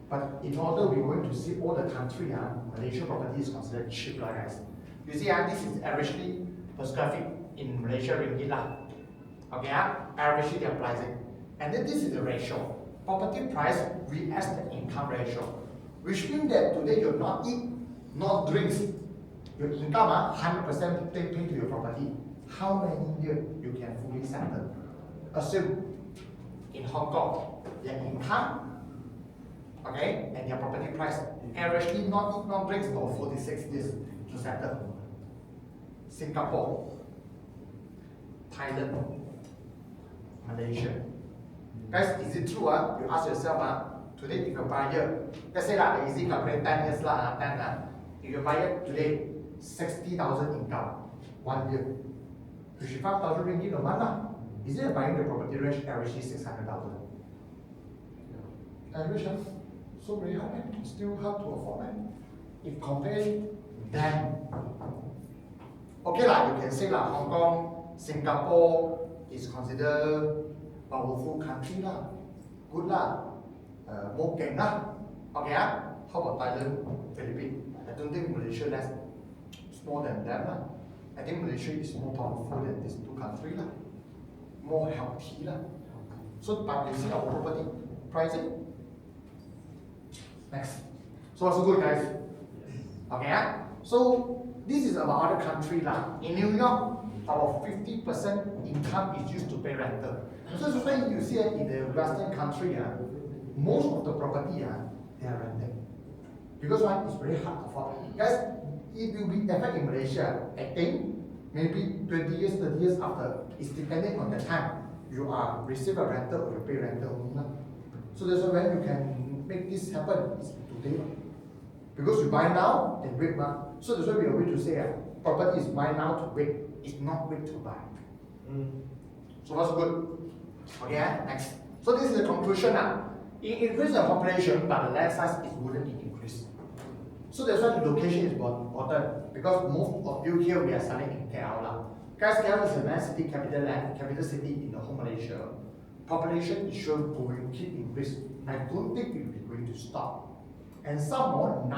But in order we're going to see all the country, Malaysian property is considered cheap, guys. You see, this is averagely per square feet in Malaysia ringgit. Okay, averagely they are pricing. And then this is the ratio. Property price vs the income ratio. which means that today you're not eat, not drinks. Your income 100% pay to your property. How many years you can fully settle? Assume in Hong Kong, your income, okay, and your property price averagely not eat, not drinks about 46 years to settle. Singapore, Thailand, Malaysia. Guys, is it true? You ask yourself, today if you buy here, let's say that easy calculate 10 years, 10, if you buy it today, 60,000 income, 1 year, 55,000 ringgit a month. Is it buying the property range averagely 600,000? Average, so very hard, still hard to afford, if compared, then, okay you can say Hong Kong, Singapore is considered powerful country good more keng okay how about Thailand, Philippines? I don't think Malaysia less more than them I think Malaysia is more powerful than these two countries more healthy so but you see our property pricing next so what's good guys okay so this is about other country in New York our 50% income is used to pay rental so that's why you see in the Western country most of the property they are renting because why it's very hard to afford guys it will be effect in Malaysia I think maybe 20 years 30 years after it's depending on the time you are receive a rental or you pay rental only so that's why when you can make this happen is today because you buy now then wait so that's why we always to say property is buy now to wait it's not wait to buy so what's good okay next so this is the conclusion it increase the population but the land size is wouldn't increase so that's why the location is important because most of you here we are selling in KL guys KL is the land city capital city in the whole Malaysia population is sure going to keep increase I don't think it will be going to stop and some more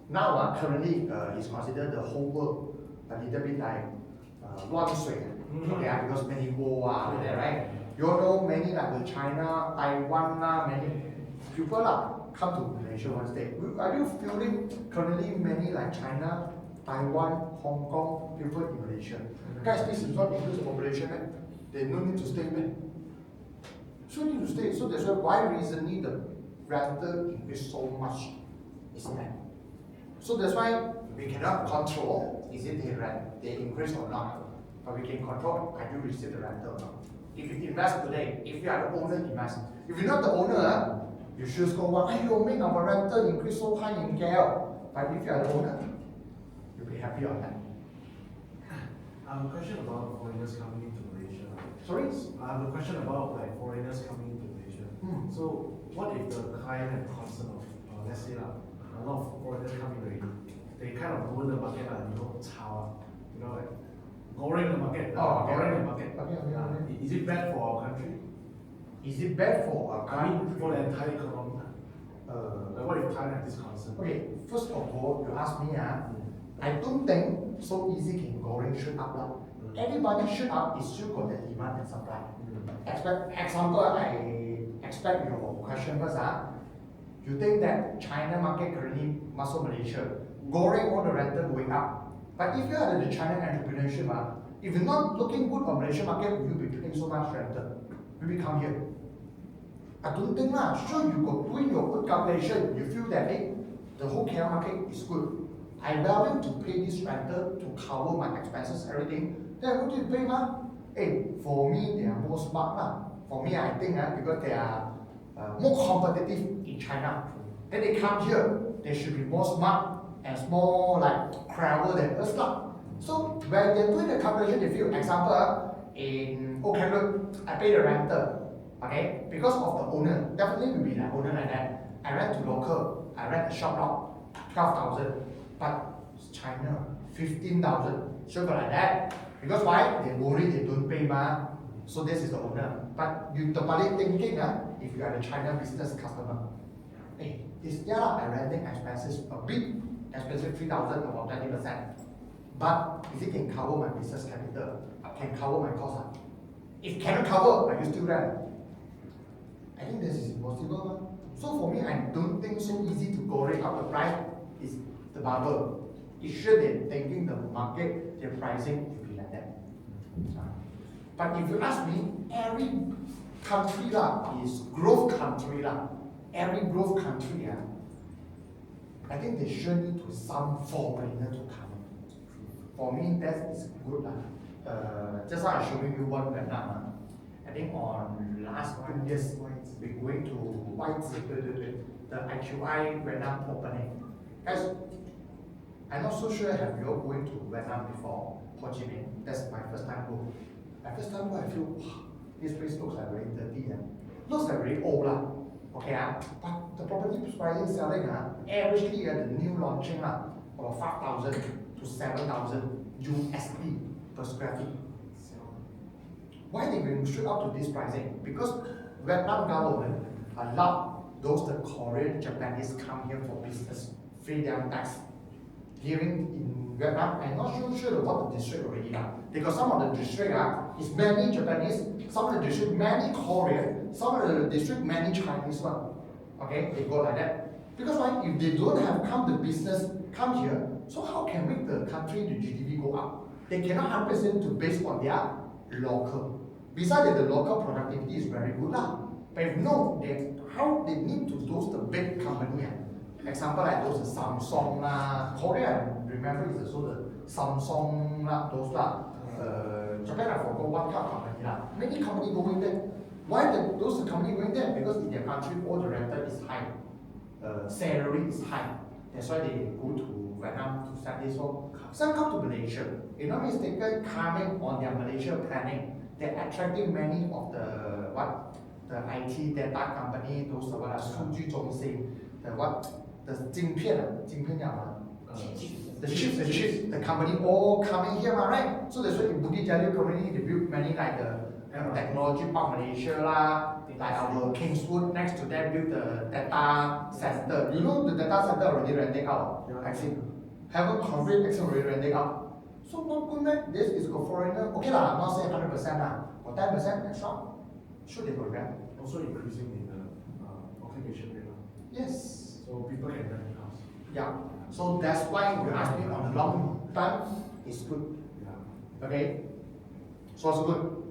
now currently is considered the whole world a little bit like 乱水 okay because many war there right you all know many like the China Taiwan many people come to Malaysia one day are you feeling currently many like China Taiwan Hong Kong people in Malaysia guys this is not increase the population they no need to stay so need to stay so that's why recently the rental increase so much is that so that's why we cannot control is it they increase or not but we can control I do receive the rental or not if you invest today if you are the owner invest if you're not the owner you should go you make our rental increase so high in KL but if you are the owner you'll be happy on that I have a question about foreigners coming into Malaysia. sorry? I have a question about foreigners coming into Malaysia. So what if the client have concern of let's say a lot of foreigners coming already, they kind of ruin the market goreng the market. Goreng the market. Okay. Is it bad for our country? Is it bad for our I mean country? for the entire economy. What if Thailand have this concern? Okay, first of all, you ask me, I don't think so easy can goreng shoot up. Everybody shoot up is still got the demand and supply. Example, I expect your question first. You think that China market currently muscle Malaysia, goreng all the rental going up. But if you are the China entrepreneurship, if you're not looking good on Malaysian market, will you be paying so much rental? Will you come here? I don't think sure you go doing your good calculation, you feel that the whole KL market is good. I'm willing to pay this rental to cover my expenses, everything. Then what do you pay for me they are more smart For me I think because they are more competitive in China. Then they come here, they should be more smart and more like clever than us So when they're doing the calculation, they feel example in Oakland Road, I pay the rental. Okay, because of the owner, definitely will be the owner like that. I rent to local, I rent a shop lot, 12,000, but China, 15,000, sure like that. Because why? They worry they don't pay so this is the owner. But you totally thinking, if you are the China business customer, I renting expenses a bit expensive 3,000 about 20%. But if it can cover my business capital, can cover my cost. If cannot cover, I still rent. I think this is impossible. So for me, I don't think so easy to go rate up the price is the bubble. It's sure they're thinking the market, their pricing will be like that. But if you ask me, every country is growth country every growth country I think they sure need to some foreigner to come. For me, that is good just like I showing you one Vietnam. I think on last 2 years, we're going to the IQI Vietnam opening. Guys, I'm not so sure have you all going to Vietnam before, Ho Chi Minh. That's my first time go. My first time go, I feel, wow, this place looks like very dirty. Looks like very old. Okay, but the property pricing selling, averagely the new launching about 5,000 to 7,000 USD per square feet. Why they will shoot up to this pricing? Because Vietnam government allow those the Korean, Japanese come here for business, free their tax. Giving in Vietnam, I'm not so sure what the district already because some of the district is many Japanese, some of the district many Korean, some of the district many Chinese one. Okay, they go like that. Because why? If they don't have come the business come here, so how can make the country the GDP go up? They cannot 100% to base on their local. Besides that, the local productivity is very good But if no, then how they need to those the big company example like those Samsung Korea, remember is also the Samsung those Japan I forgot what kind of company Many company going there. Why those company going there? Because in their country all the rental is high, salary is high. That's why they go to Vietnam to study. So some come to Malaysia. If not mistaken, coming on their Malaysia planning, they're attracting many of the IT data company, those数据中心, the 晶片the chips, the company all coming here, right? So that's why in Bukit Jalil community, they build many like the technology park Malaysia like our Kingswood next to that build the data center. You know the data center already renting out. Actually, haven't complete actually already renting out. So not good man. This is for foreigner. Okay I'm not saying 100% or 10% extra. Should they go rent? Also increasing in the occupation rate. Yes. So people can rent the house. Yeah. So that's why you ask me on the long term, it's good. Yeah. Okay. So it's good.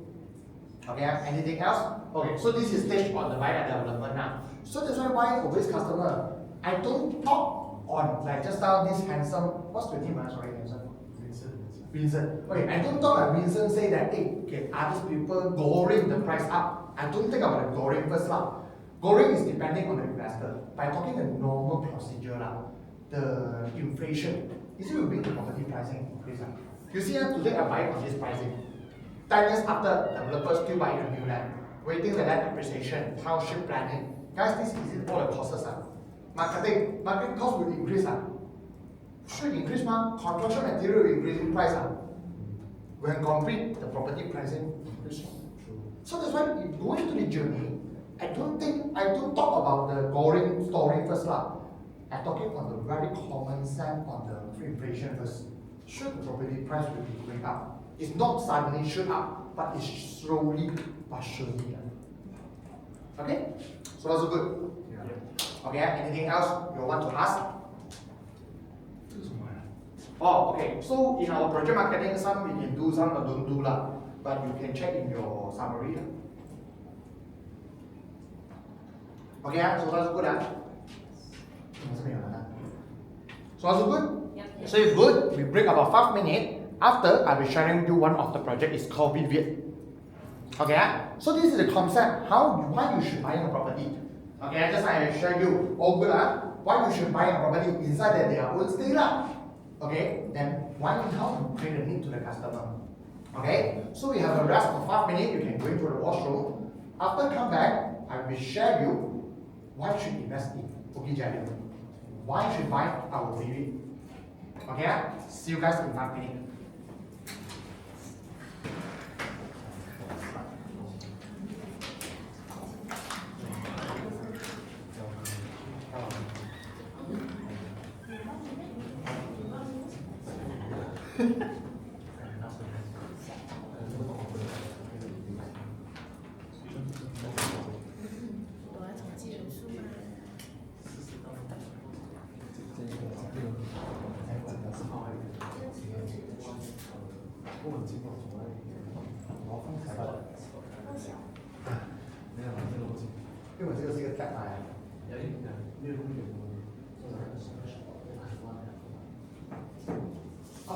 Okay. Anything else? Okay. So this is stage on the buyer development now. So that's why always customer, I don't talk on like just now this handsome. What's your name? Sorry, handsome. Vincent. Okay, I don't talk like Vincent say that, hey, okay, other people goring the price up. I don't think about the goring first Goring is depending on the investor. By talking the normal procedure the inflation, is it will bring the property pricing increase You see today I buy on this pricing. 10 years after, developers still buying a new land, waiting the land appreciation, township planning. Guys, this is all the costs Marketing cost will increase Should increase construction material will increase in price When concrete, the property pricing increase. So that's why if going to the journey, I don't talk about the boring story first I'm talking on the very common sense on the inflation first. Should the property price will be going up? It's not suddenly shoot up, but it's slowly but surely. Okay? So that's good. Yeah. Okay, anything else you want to ask? Oh, okay. So in our project marketing, some we can do, some we don't do but you can check in your summary. Okay, so that's good. So that's good? Yep. So it's good. We break about 5 minutes. After, I will sharing you one of the project. It's called Viviet. Okay, so this is the concept why you should buy a property. Okay, just I share you all good. Why you should buy a property inside that their own stay Okay, then how to bring the need to the customer. Okay, so we have a rest of 5 minutes. You can go into the washroom. After come back, I will share you why should invest in Bukit Jalil. Why should buy our Viviet. Okay, see you guys in 5 minutes. ไฟล์ 有一点略微有做的很熟悉，对吧？哦。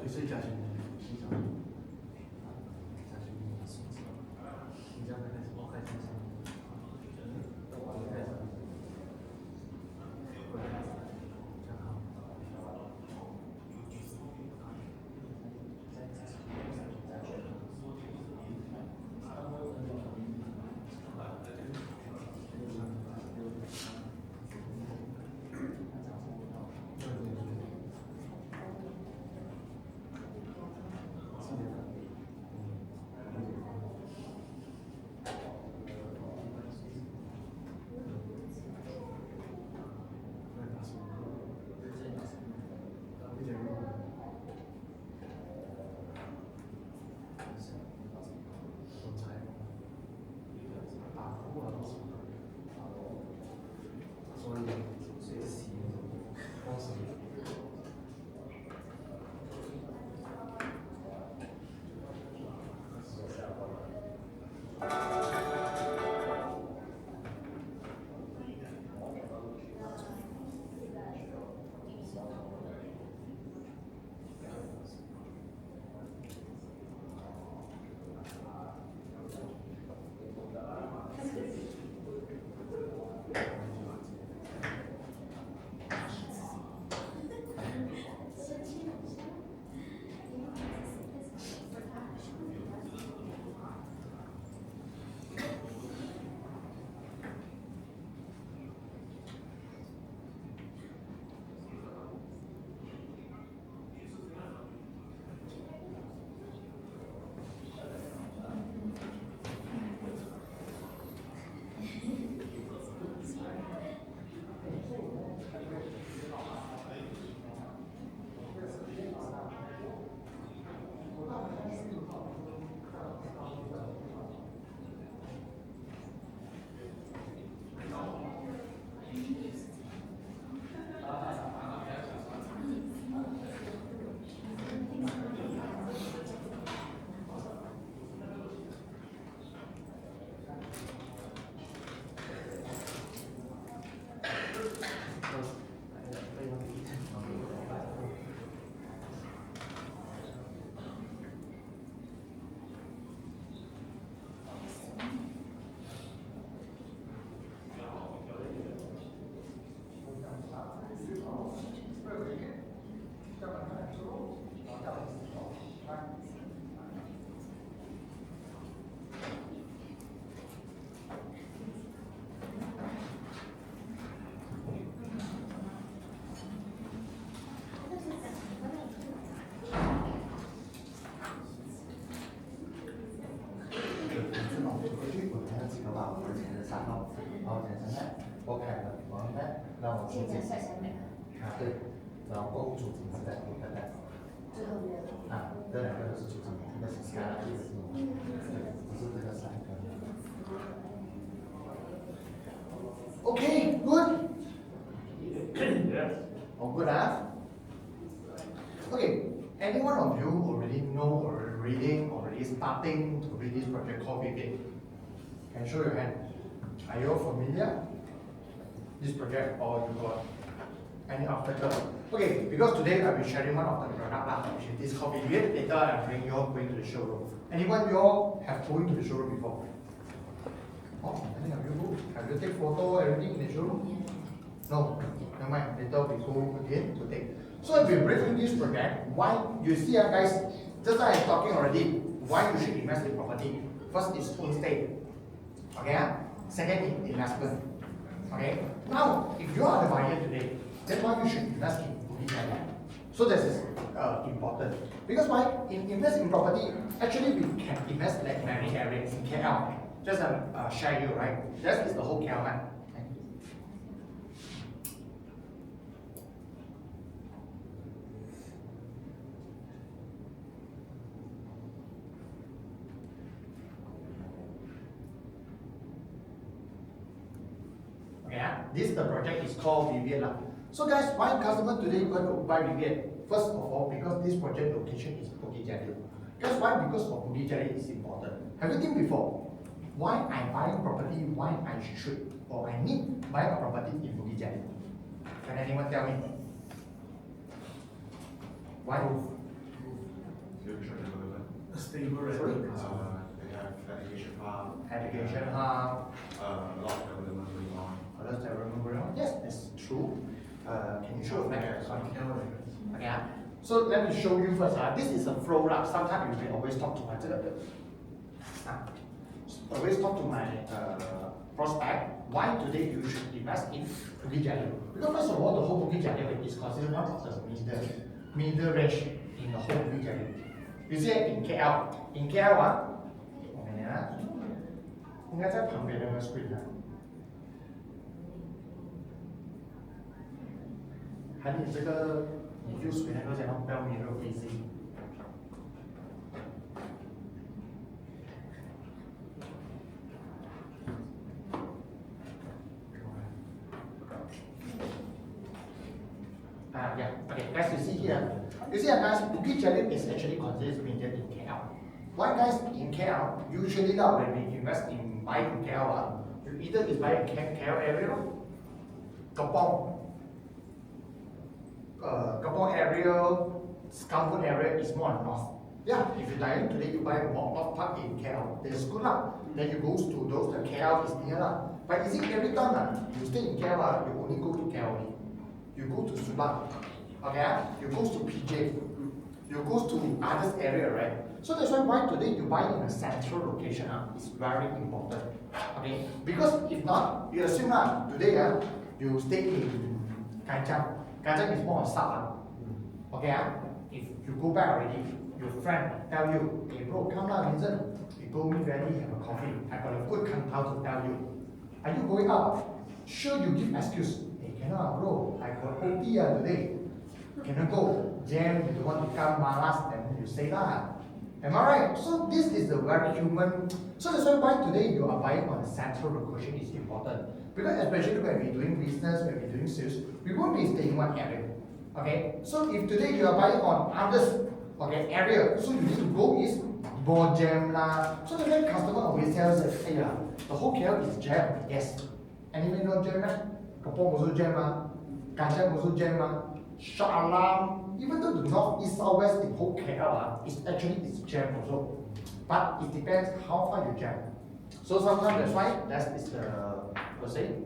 所以家庭欣赏，家庭你家开始我开始欣赏，我开始，这样好。让我先讲下下面。啊，对，然后主题是在第二代。最后面。啊，这两个都是主题，一个是 Sky，一个是只是这个三个。Okay, good. Yes. All good, huh? Okay, any one of you already know or reading or already starting to read this project called Breakegg? Can show your hand. Are you all familiar? This project or you got any obstacle? Okay, because today I'll be sharing one of the product which is this coffee beer. Later I'm bring you all going to the showroom. Anyone you all have going to the showroom before? Oh, any of you go? Have you take photo everything in the showroom? No, never mind. Later we go again to take. So if we briefing this project, why you see guys, just like I'm talking already, why you should invest in property. First is homestay. Okay? second investment. Okay. Now, if you are the buyer today, then why you should invest in Bukit Jalil? So this is important because why? In invest in property, actually we can invest like many areas in KL. Just share you right. That is the whole KL map. Okay, this the project is called Vivian. So guys, why customer today going to buy Vivian? First of all, because this project location is Bukit Jalil. Guys, why? Because of Bukit Jalil is important. Have you think before? Why I buying property? Why I should or I need buy a property in Bukit Jalil? Can anyone tell me? Why? Future development. Stable Sorry? They have education hub. Education hub. A lot of development going on. Does everyone going on? Yes, that's true. Can you show me? Okay. So let me show you first. This is a flow lah. Sometimes you can always talk to my always talk to my prospect. Why today you should invest in Bukit Jalil? Because first of all, the whole Bukit Jalil is considered one of the middle range in the whole Bukit Jalil. You see in KL, in KL 应该在旁边那个 screen 还你这个你就随那个讲不要迷路 easy。Yeah, okay, guys, you see here. You see, guys, Bukit Jalil is actually considered median in KL. Why, guys, in KL, usually now when we invest in buying in KL, you either is buying KL area, Kapong area, Kampung area is more north. Yeah, if you're dying today, you buy more north park in KL, there's good lah. Then you go to those, the KL is near lah. But is it every time you stay in KL, you only go to KL only. You go to Subang, okay? You go to PJ, you go to others area, right? So that's why today you buy in a central location is very important, okay? Because if not, you assume today you stay in Kanchang. Kanchang is more south, okay? If you go back already, your friend tell you, hey bro, come down, Vincent. You go meet Randy, have a coffee. I got a good compound to tell you. Are you going out? Sure, you give excuse. Cannot, bro. I got OT today. Cannot go. Jam, you want to come malas, then you say that. Am I right? So this is the very human. So that's why today you are buying on a central location is important. Because especially when we're doing business, when we're doing sales, we won't be staying in one area. Okay? So if today you are buying on others, okay, area, so you need to go is more jam lah. So the next customer always tells us, hey, the whole KL is jam. Yes. Anybody know jam? Kapong also jam, Kanchang also jam, Shah Alam, even though the north, east, south, west in whole KL, it's jam also. But it depends how far you jam. So sometimes that's why that is the per se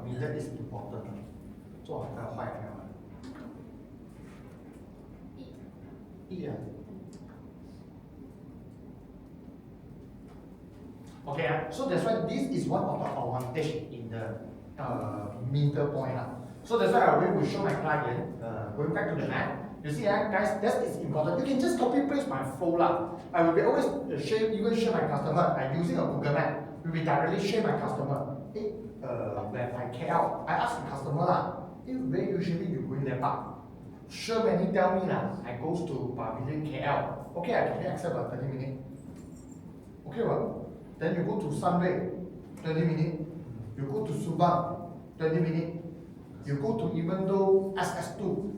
meter is important. So okay, so that's why this is one of the advantage in the meter point. So that's why I will show my client, going back to the map. You see, guys, that is important. You can just copy paste my flow lah. I will be always even share my customer. I'm using a Google map. We will directly share my customer. Hey, when I KL, I ask the customer hey, where usually you going there back? Sure, many tell me I goes to Pavilion KL. Okay, I can accept a 30 minutes. Okay, well, then you go to Sunway, 20 minutes. You go to Subang, 20 minutes. You go to even though SS2,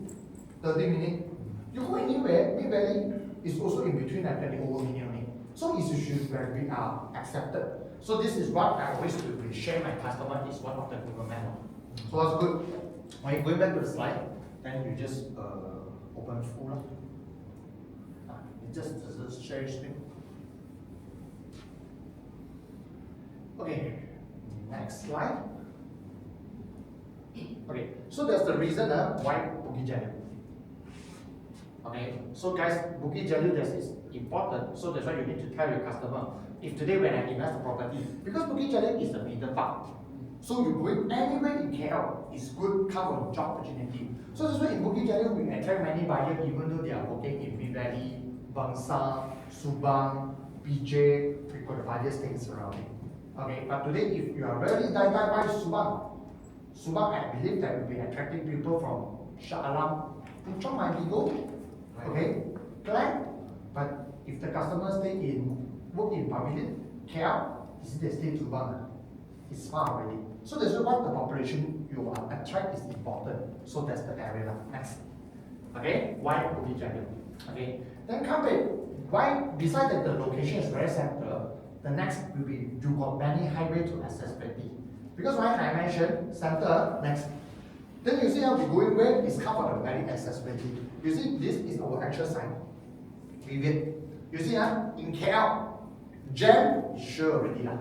30 minutes. You go anywhere, Mid Valley is also in between like 30 over minutes only. So it should be accepted. So this is what I always will share my customer is one of the Google Map. So that's good. When you go back to the slide, then you just open full. You just share screen. Okay, next slide. Okay, so that's the reason why Bukit Jalil. Okay, so guys, Bukit Jalil this is important, so that's why you need to tell your customer. If today when I invest the property, because Bukit Jalil is the middle part, so you going anywhere in KL is good come from job opportunity. So that's why in Bukit Jalil we attract many buyers even though they are working in Mid Valley, Bangsa, Subang, PJ, we got the various things surrounding. Okay, but today if you are really die by Subang I believe that will be attracting people from Shah Alam, Puchong might be good. Okay, correct? But if the customer work in Pavilion, KL, is they stay Subang, it's far already. So that's why the population you attract is important. So that's the area. Next. Okay, why Bukit Jalil? Okay, then come back. Why besides that the location is very central, the next will be you got many highway to accessibility. Because why I mentioned center next. Then you see how we going where is covered very accessibility. You see this is our actual sign. Vivid. You see in KL, jam is sure already lah.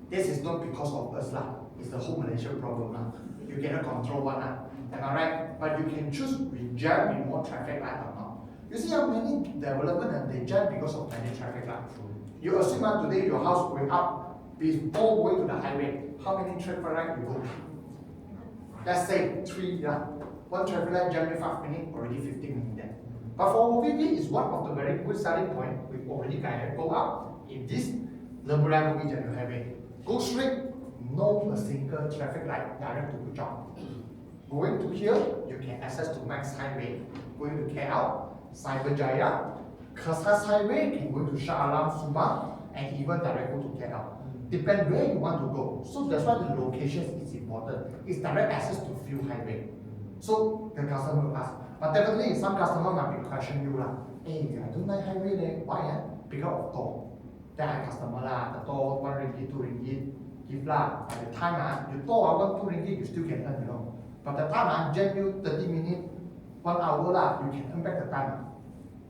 This is not because of us lah. It's the whole Malaysia problem lah. You cannot control one lah. Am I right? But you can choose with jam with more traffic light or not. You see how many development and they jam because of many traffic light. You assume today your house going up before going to the highway. How many traffic light you go? Let's say 3 yeah. One traffic light jam in 5 minutes, already 15 minutes there. But for OVP is one of the very good selling point. We've already guided go up in this Lembulan Bukit Jalil highway. Go straight, no a single traffic light direct to Puchong. Going to here, you can access to Max Highway. Going to KL, Cyberjaya, Kasas Highway, can go to Shah Alam, Subang, and even direct go to KL. Depend where you want to go. So that's why the location is important. It's direct access to few highway. So the customer will ask. But definitely some customer might be question you lah. Hey, I don't like highway there. Why? Because of toll. Then I customer lah, the toll 1 ringgit, 2 ringgit, give lah. By the time you toll 1, 2 ringgit, you still can earn, you know. But the time jam you 30 minutes, 1 hour lah, you can earn back the time.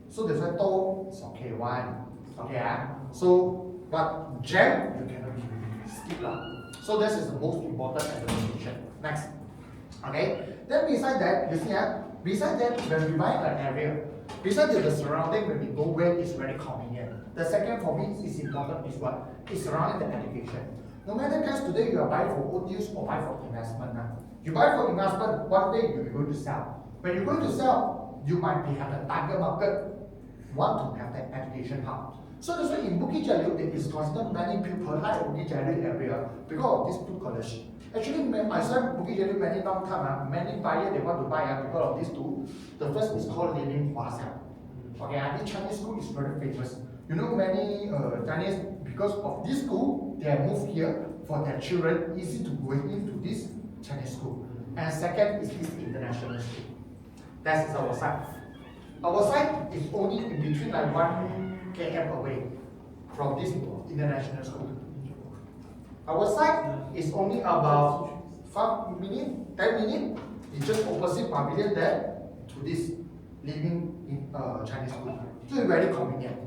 So that's why toll is okay one. Okay So but jam you cannot skip lah. So this is the most important adaptation. Next. Okay. Then beside that, you see beside that when we buy an area, besides the surrounding when we go where is very convenient. The second for me is important is what? Is surrounding the education. No matter guys today you are buying for own use or buy for investment now. You buy for investment, one day you're going to sell. When you're going to sell, you might be have a target market, want to have that education hub. So that's why in Bukit Jalil, there is considered many people like Bukit Jalil area because of this two college. Actually, myself, Bukit Jalil many long time, many buyers they want to buy because of these two. The first is called Living Huasiao. Okay, this Chinese school is very famous. You know, many Chinese, because of this school, they have moved here for their children, easy to go into this Chinese school. And second is this international school. That is our side. Our side is only in between like 1 km away from this international school. Our side is only about 5 minutes, 10 minutes. It's just opposite pavilion there to this living in Chinese school. So it's very convenient.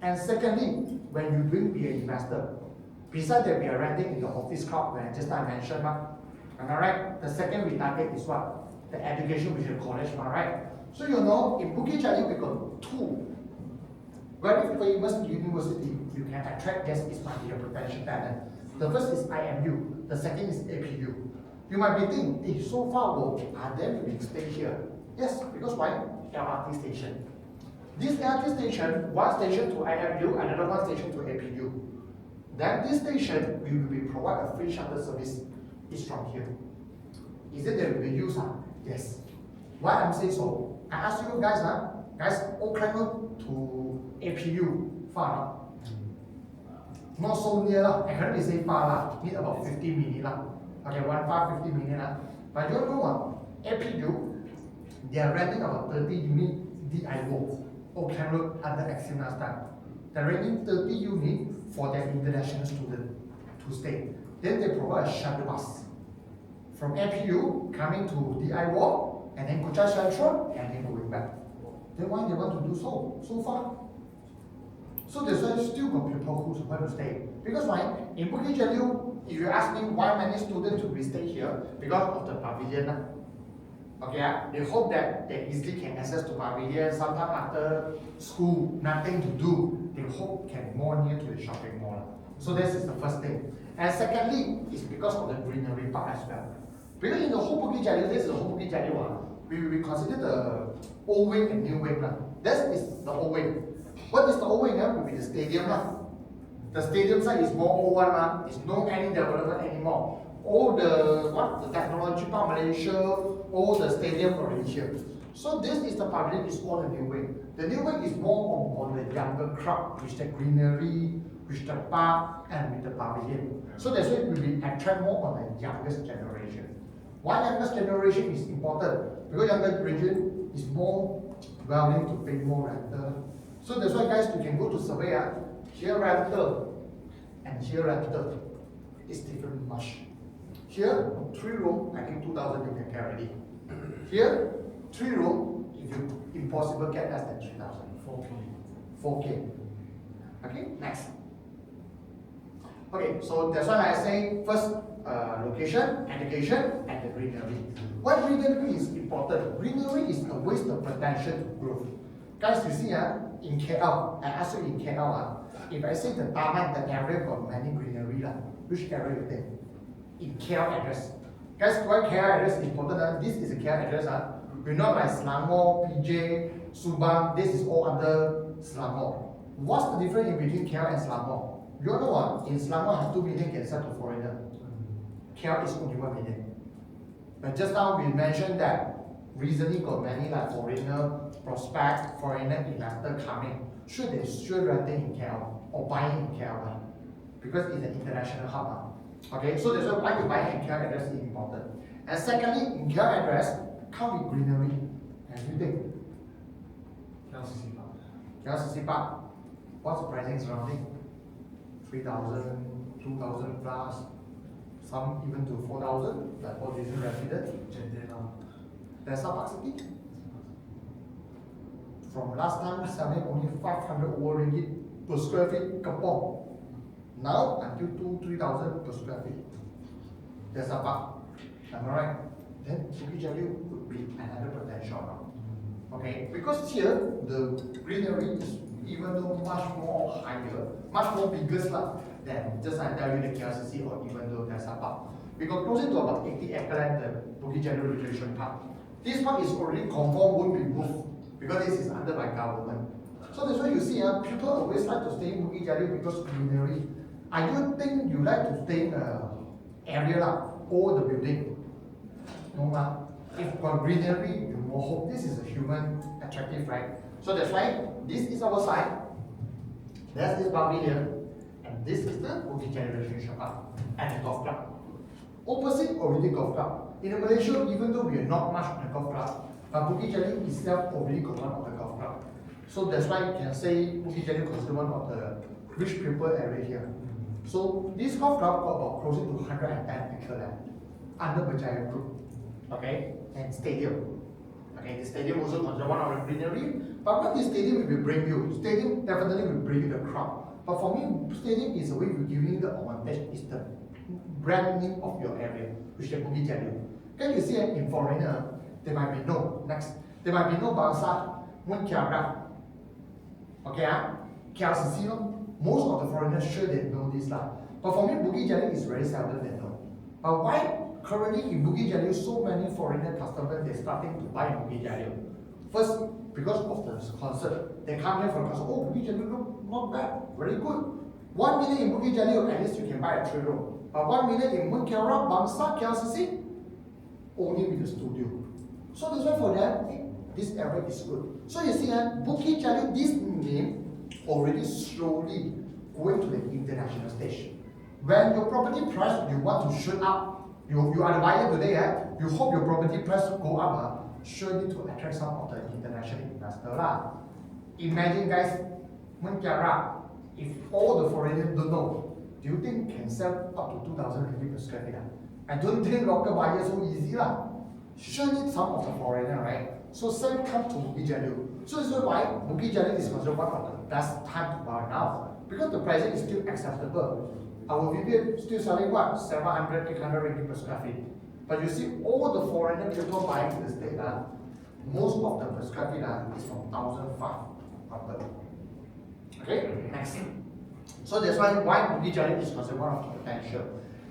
And secondly, when you bring be an investor, besides that we are renting in the office crowd when just I mentioned, am I right? The second we target is what? The education which is college, am I right? So you know, in Bukit Jalil we got 2 very famous university you can attract just is might be a potential talent. The first is IMU, the second is APU. You might be thinking, so far are they will stay here? Yes, because why? LRT station. This LRT station, one station to IMU, another one station to APU. Then this station we will provide a free shuttle service. Is from here. Is it that we use? Yes. Why I'm saying so? I ask you guys, guys, Oakland Road to APU far. Not so near lah. I heard they say far lah. Need about 15 minutes lah. Okay, 15 minutes lah. But you know what? APU, they are renting about 30 units DIO. Oakland Road under Axiom last time. They're renting 30 units for their international students to stay. Then they provide a shuttle bus from APU coming to DIO and then Kuchai Central and then going back. Then why they want to do so far? So that's why still got people who want to stay. Because why? In Bukit Jalil, if you ask me why many students will stay here, because of the pavilion. Okay, they hope that they easily can access to pavilion. Sometimes after school, nothing to do, they hope can more near to the shopping mall. So this is the first thing. And secondly, it's because of the greenery part as well. Because in the whole Bukit Jalil, this is the whole Bukit Jalil, we consider the old wing and new wing. This is the old wing. What is the old wing? Will be the stadium. The stadium side is more old one. It's no any development anymore. All the technology part Malaysia, all the stadium already here. So this is the pavilion, is all the new wing. The new wing is more on the younger crowd, with the greenery, with the park, and with the pavilion. So that's why we will attract more on the youngest generation. Why youngest generation is important? Because younger generation is more willing to pay more rental. So that's why guys, you can go to survey, here rental and here rental is different much. Here, 3 room, I think 2,000 you can get already. Here, 3 room, if you impossible get less than 3,000. 4K. 4K. Okay, next. Okay, so that's why I say first location, education, and the greenery. Why greenery is important? Greenery is a waste of potential to growth. Guys, you see, in KL, I ask you in KL, if I say the Taman, the area got many greenery, which area you think? In KL address. Guys, why KL address is important? This is a KL address. We're not like Selangor, PJ, Subang, this is all under Selangor. What's the difference in between KL and Selangor? You know what? In Selangor, have 2 million can sell to foreigner. KL is only 1 million. But just now we mentioned that recently got many like foreigner prospect, foreigner investor coming. Sure, they sure renting in KL or buying in KL because it's an international hub. Okay, so that's why you buy in KL address is important. And secondly, in KL address, come with greenery and everything. LCC Park. KLCC Park, what's the pricing surrounding? 3,000, 2,000 plus, some even to 4,000, like all these resident. Jendela. There's a Park City. From last time selling only 500 over ringgit per square feet, Kampong. Now until 3,000 per square feet. There's a park. Am I right? Then Bukit Jalil would be another potential now. Okay, because here the greenery is even though much more higher, much more bigger than just I tell you the KLCC or even though there's a park. We got closer to about 80 acre land, the Bukit Jalil Recreation Park. This park is already confirmed won't be moved because this is under by government. So that's why you see people always like to stay in Bukit Jalil because greenery. I don't think you like to stay in an area or the building. No, if got greenery, you more hope. This is a human attractive, right? So that's why this is our side. That's this pavilion, and this is the Bukit Jalil Recreation Park and the golf club. Opposite already golf club. In Malaysia, even though we are not much on the golf club, but Bukit Jalil itself already got one of the golf club. So that's why you can say Bukit Jalil considered one of the rich people area here. So this golf club got about close to 110 acre land under Breakegg Group. Okay, and stadium. Okay, the stadium also considered one of the greenery. But what this stadium will bring you? Stadium definitely will bring you the crowd. But for me, stadium is a way of giving you the advantage, is the brand name of your area, which is Bukit Jalil. Can you see in foreigner, there might be no, next, there might be no Bangsa, Mun Kiara. Okay, KLCC, most of the foreigners sure they know this lah. But for me, Bukit Jalil is very seldom they know. But why currently in Bukit Jalil so many foreigner customers they're starting to buy in Bukit Jalil? First, because of the concert, they come here for the concert. Oh, Bukit Jalil look not bad, very good. 1 million in Bukit Jalil, at least you can buy a 3 room. But 1 million in Mun Kiara, Bangsa, KLCC, only with the studio. So that's why for them, this area is good. So you see, Bukit Jalil, this name already slowly going to the international stage. When your property price you want to shoot up, you are the buyer today, you hope your property price go up, surely to attract some of the international investor lah. Imagine guys, Mun Kiara, if all the foreigners don't know, do you think can sell up to 2,000 ringgit per square feet? I don't think local buyers so easy lah. Surely some of the foreigner, right? So same come to Bukit Jalil. So this is why Bukit Jalil is considered one of the best time to buy now. Because the pricing is still acceptable. Our VP still selling what? 700, 800 ringgit per square feet. But you see, all the foreigner people buying in the state, most of the prescribed is from 1,005 upward. Okay, next. So that's why Bukit Jalil is considered one of the potential.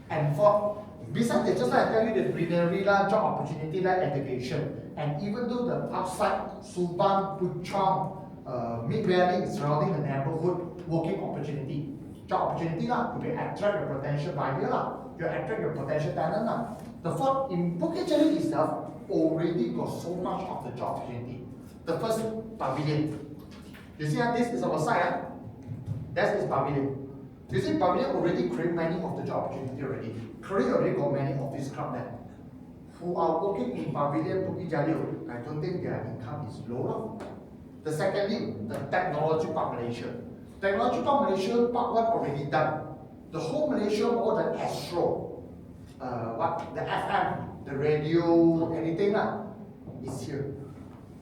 And for besides that, just like I tell you, the greenery, job opportunity, education, and even though the outside Subang, Puchong, Mid Valley is surrounding the neighborhood, working opportunity, job opportunity you will attract your potential buyer you attract your potential tenant The fourth, in Bukit Jalil itself, already got so much of the job opportunity. The first pavilion. You see this is our side. That is pavilion. You see pavilion already create many of the job opportunity already. Korea already got many office crowd there. Who are working in pavilion Bukit Jalil, I don't think their income is low. The secondly, the technology park Malaysia. Technology park Malaysia, part one already done. The whole Malaysia, all the Astro, the FM, the radio, anything is here.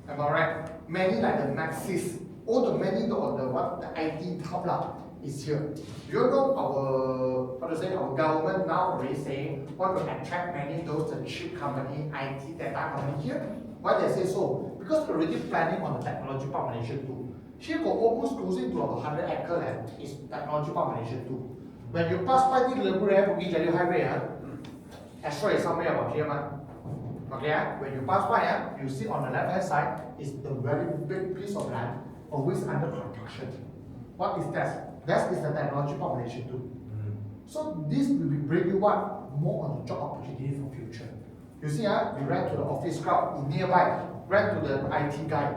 Am I right? Many like the Maxis, all the many the IT top is here. You know our government now already saying want to attract many those the chip company, IT data company here. Why they say so? Because they're already planning on the technology park Malaysia too. Here got almost closing to about 100 acre land is technology park Malaysia too. When you pass by the Bukit Jalil highway, Astro is somewhere about here, okay? When you pass by, you see on the left hand side is the very big piece of land always under construction. What is that? That is the technology park Malaysia too. So this will be bring you what more on the job opportunity for future. You see, you rent to the office crowd in nearby, rent to the IT guy.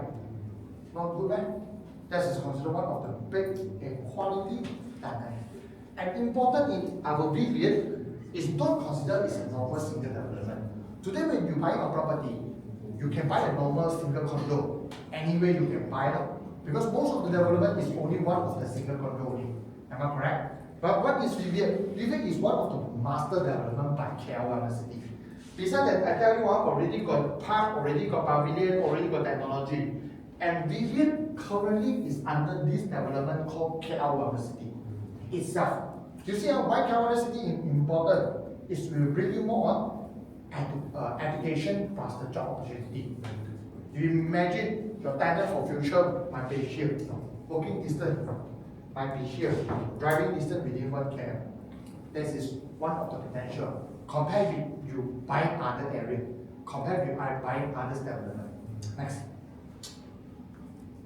Not good, man. That is considered one of the big quality talent. And important in our vision is not considered as a normal single development. Today when you buy a property, you can buy a normal single condo. Anywhere you can buy it. Because most of the development is only one of the single condo only. Am I correct? But what is Vivian? Vivian is one of the master development by KL University. Besides that, I tell you already got park, already got pavilion, already got technology. And Vivian currently is under this development called KL University itself. You see why KL University is important? Is will bring you more on education plus the job opportunity. You imagine your tenant for future might be here, working distance might be here, driving distance within 1 km. This is one of the potential. Compared with you buying other area, compared with buying others development. Next.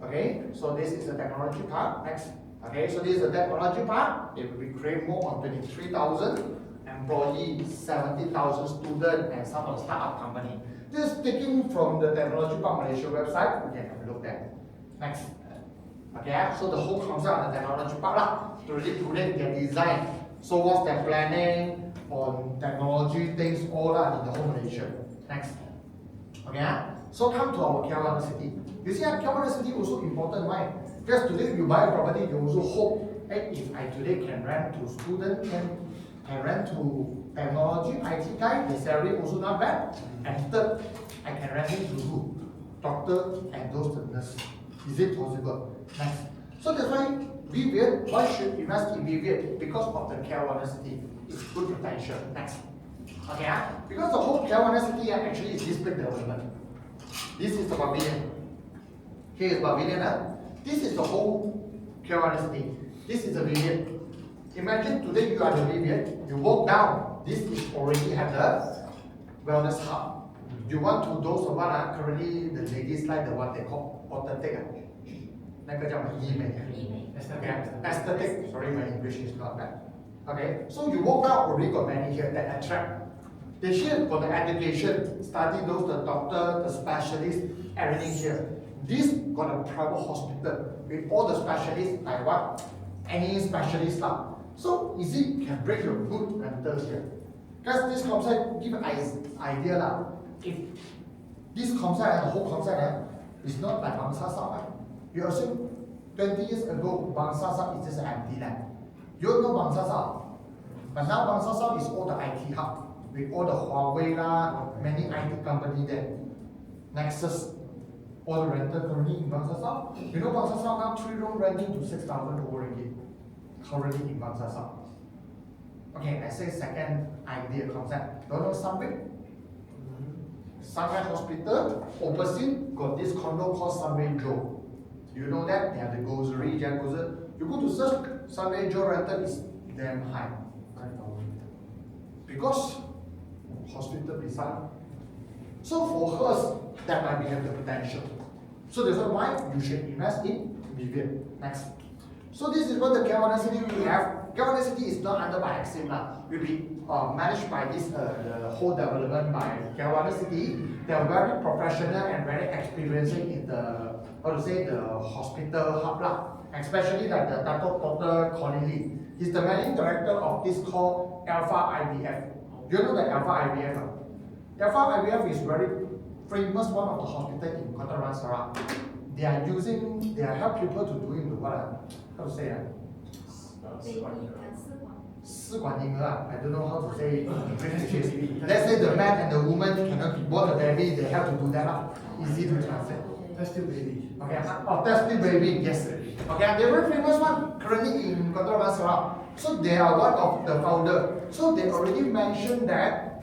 Okay, so this is the technology part. Next. Okay, so this is the technology part. It will create more on 23,000 employees, 70,000 students, and some of the startup company. This is taken from the Technology Park Malaysia website. We can have a look at. Next. Okay, so the whole concept of the technology park to really put it their design. So what's their planning on technology things all in the whole Malaysia. Next. Okay, so come to our KL University. You see, KL University also important. Why? Because today you buy a property, you also hope, hey, if I today can rent to student, can rent to technology, IT guy, the salary also not bad. And third, I can rent it to who? Doctor and those nurses. Is it possible? Next. So that's why Vivian, why should invest in Vivian? Because of the KL University. It's good potential. Next. Okay, because the whole KL University actually is this big development. This is the pavilion. Here is pavilion. This is the whole KL University. This is the Vivian. Imagine today you are the Vivian. You walk down. This is already have the wellness hub. You want to those of one currently the ladies like the what they call authentic. 那个叫什么医美 aesthetic. Sorry, my English is not bad. Okay, so you walk down already got many here that attract. They here for the education, study those the doctor, the specialist, everything here. This got a private hospital with all the specialists like what? Any specialist lah. So easy can bring your good rentals here. Because this concept give an idea lah. If this concept, the whole concept is not like Bangsa South. You assume 20 years ago Bangsa South is just an empty land. You know Bangsa South. But now Bangsa South is all the IT hub. With all the Huawei lah, many IT company there. Nexus, all the rental currently in Bangsa South. You know Bangsa South now 3 room renting to 6,000 over ringgit. Currently in Bangsa South. Okay, I say second idea concept. Don't know Sunway? Sunrise Hospital, opposite got this condo called Sunway Joe. You know that? They have the grocery, you go to search, Sunway Joe rental is damn high. 5,000. Because hospital beside. So for hers, that might be have the potential. So that's why you should invest in Vivian. Next. So this is what the Galvanic City we have. Galvanic City is not under by Axim lah. Will be managed by this the whole development by Galvanic City. They are very professional and very experienced in the the hospital hub lah. Especially like the Dr. Connie Lee. He's the managing director of this called Alpha IVF. You know the Alpha IVF? Alpha IVF is very famous one of the hospital in Kota Damansara. They are help people to doing the what? How to say? 试管婴儿 I don't know how to say in British. Let's say the man and the woman cannot be born a baby, they have to do that lah. Easy to translate. That's still baby. Okay, test tube baby, yes. Okay, they're very famous one currently in Kota Damansara. So they are one of the founder. So they already mentioned that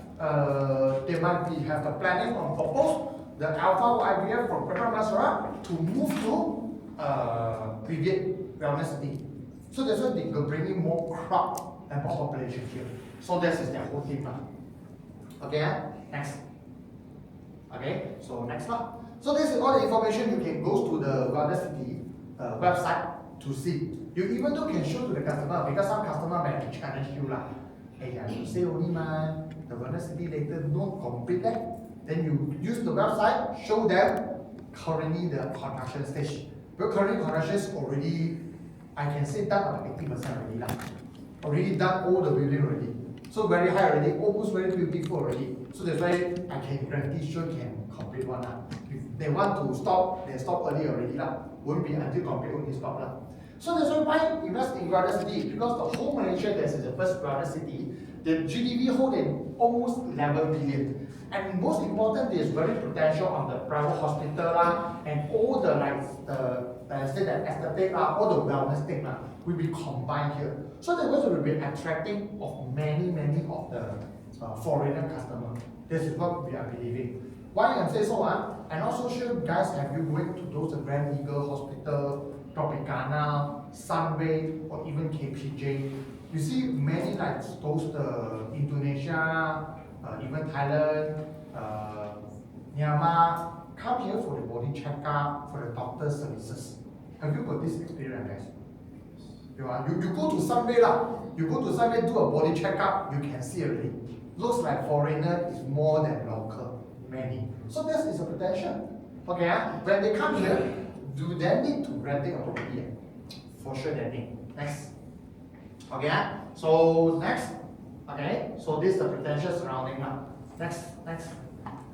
they might be have the planning on propose the Alpha IVF from Kota Damansara to move to Privet Wellness City. So that's why they are bringing more crowd and more population here. So this is their whole thing now. Okay, next. Okay, so next one. So this is all the information you can go to the Wellness City website to see. You even though can show to the customer because some customer may challenge you lah. Hey, you say only man, the Wellness City later not complete that. Then you use the website, show them currently the construction stage. But currently construction is already, I can say done about 80% already lah. Already done all the building already. So very high already, almost very beautiful already. So that's why I can guarantee sure can complete one lah. If they want to stop, they stop early already lah. Won't be until complete only stop lah. So that's why invest in Wellness City because the whole Malaysia this is the first Wellness City. The GDP holding almost 11 billion. And most important is very potential on the private hospital lah, and all the like the aesthetic lah, all the wellness thing lah, will be combined here. So that will be attracting of many of the foreigner customer. This is what we are believing. Why I say so? And also sure guys have you went to those Grand Eagle Hospital, Tropicana, Sunway, or even KPJ. You see many like those Indonesia, even Thailand, Myanmar, come here for the body checkup, for the doctor services. Have you got this experience, guys? You go to Sunway lah. You go to Sunway do a body checkup, you can see already. Looks like foreigner is more than local, many. So this is a potential. Okay, when they come here, do they need to renting a property? For sure they need. Next. Okay, so next. Okay, so this is the potential surrounding now. Next.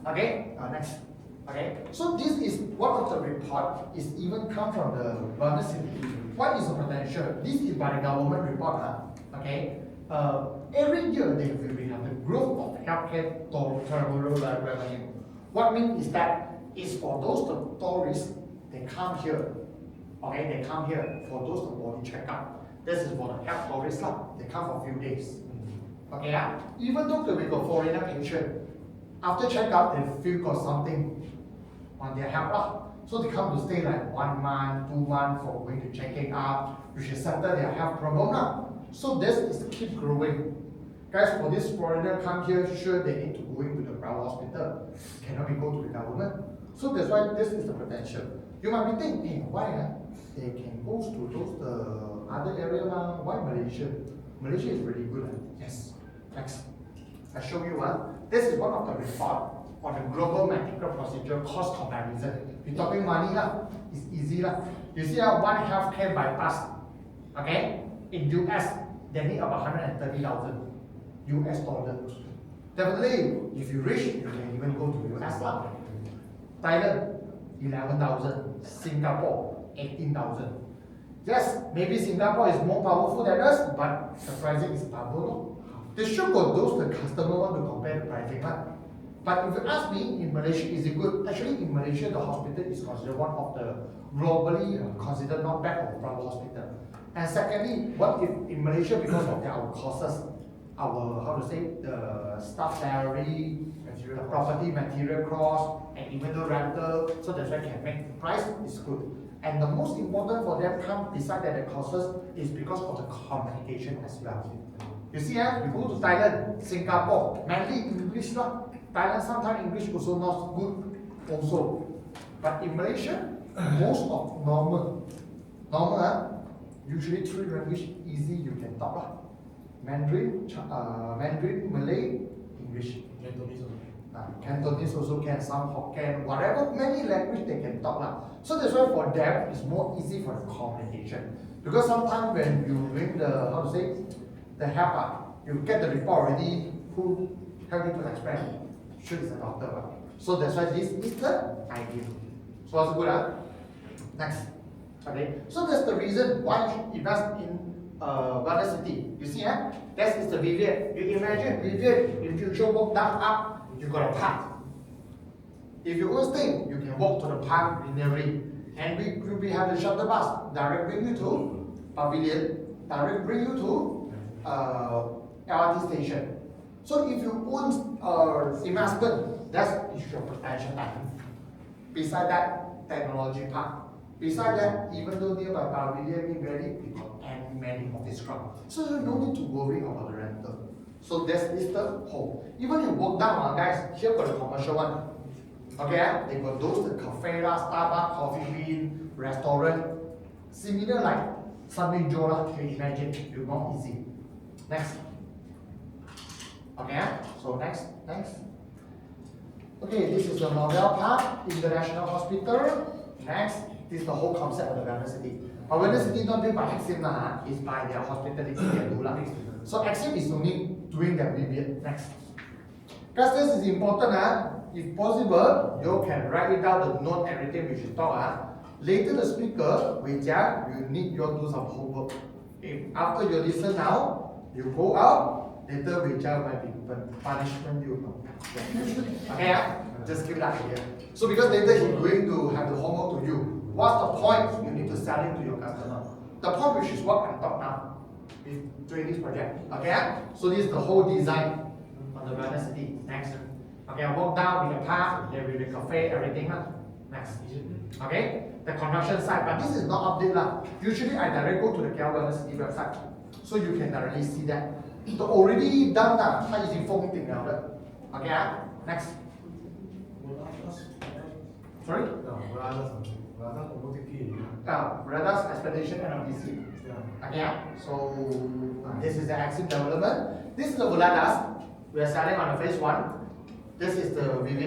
Okay, next. Okay, so this is one of the report is even come from the Wellness City. What is the potential? This is by the government report. Okay, every year they will have the growth of healthcare revenue. What means is that is for those tourists they come here. Okay, they come here for those body checkup. This is for the health tourists lah. They come for a few days. Okay, even though we got foreigner patient, after checkup they feel got something on their health lah. So they come to stay like 1 month, 2 months for going to checking up, which is settle their health problem lah. So this is keep growing. Guys, for this foreigner come here, sure they need to go into the private hospital. Cannot be go to the government. So that's why this is the potential. You might be thinking, hey, why they can go to those other area lah? Why Malaysia? Malaysia is really good. Yes. Next. I show you one. This is one of the report on the global medical procedure cost comparison. We're talking money lah. It's easy lah. You see how one healthcare bypass, okay? In US, they need about 130,000 US dollars. Definitely, if you rich, you can even go to US lah. Thailand, 11,000. Singapore, 18,000. Yes, maybe Singapore is more powerful than us, but the pricing is double. They should go those the customer want to compare the pricing lah. But if you ask me, in Malaysia, is it good? Actually, in Malaysia, the hospital is considered one of the globally considered not bad of private hospital. And secondly, what if in Malaysia, because of our costs, our, how to say, the staff salary, the property material cost, and even the rental, so that's why can make the price is good. And the most important for them come beside that the costs is because of the communication as well. You see, you go to Thailand, Singapore, mainly English lah. Thailand sometimes English also not good also. But in Malaysia, most of normal, usually 3 language easy you can talk lah. Mandarin, Malay, English. Cantonese also can, some Hokkien, whatever, many language they can talk lah. So that's why for them it's more easy for the communication. Because sometimes when you bring the, how to say, the help, you get the report already, who help you to explain? Sure, it's a doctor. So that's why this is the idea. So that's good. Next. Okay. So that's the reason why you should invest in wellness city. You see, that is the Vivian. You imagine Vivian in future walk down up, you got a park. If you won't stay, you can walk to the park linearly. And we have the shuttle bus direct bring you to pavilion, direct bring you to LRT station. So if you own investment, that is your potential time. Beside that, technology park. Beside that, even though nearby pavilion, we got many office crowd. So you don't need to worry about the rental. So that is the whole. Even you walk down, guys, here got the commercial one. Okay, they got those the cafe lah, Starbucks, coffee bean, restaurant. Similar like Sunday Joe lah, can you imagine? It's more easy. Next. Okay, so next. Okay, this is the Nobel Park International Hospital. Next, this is the whole concept of the wellness city. But wellness city not built by Axim lah, it's by their hospitality they do lah. So Axim is only doing their review. Next. Guys, this is important. If possible, you can write it down, the note, everything we should talk. Later the speaker, you need you do some homework. If after you listen now, you go out, later might be punishment you. Okay, just give that idea. So because later he's going to have the homework to you. What's the point? You need to sell it to your customer. The point which is what I talk now. Doing this project. Okay? So this is the whole design on the wellness city. Next. Okay, I walk down with the park, there will be a cafe, everything. Next. Okay? The construction site, but this is not update lah. Usually I directly go to the KL Wellness City website. So you can directly see that. The already done lah, 它已經封定了的. Okay, next. Sorry? Radars Expedition NLDC. Okay, so this is the Axim development. This is the Voladas we are selling on the phase 1. This is the Vivian.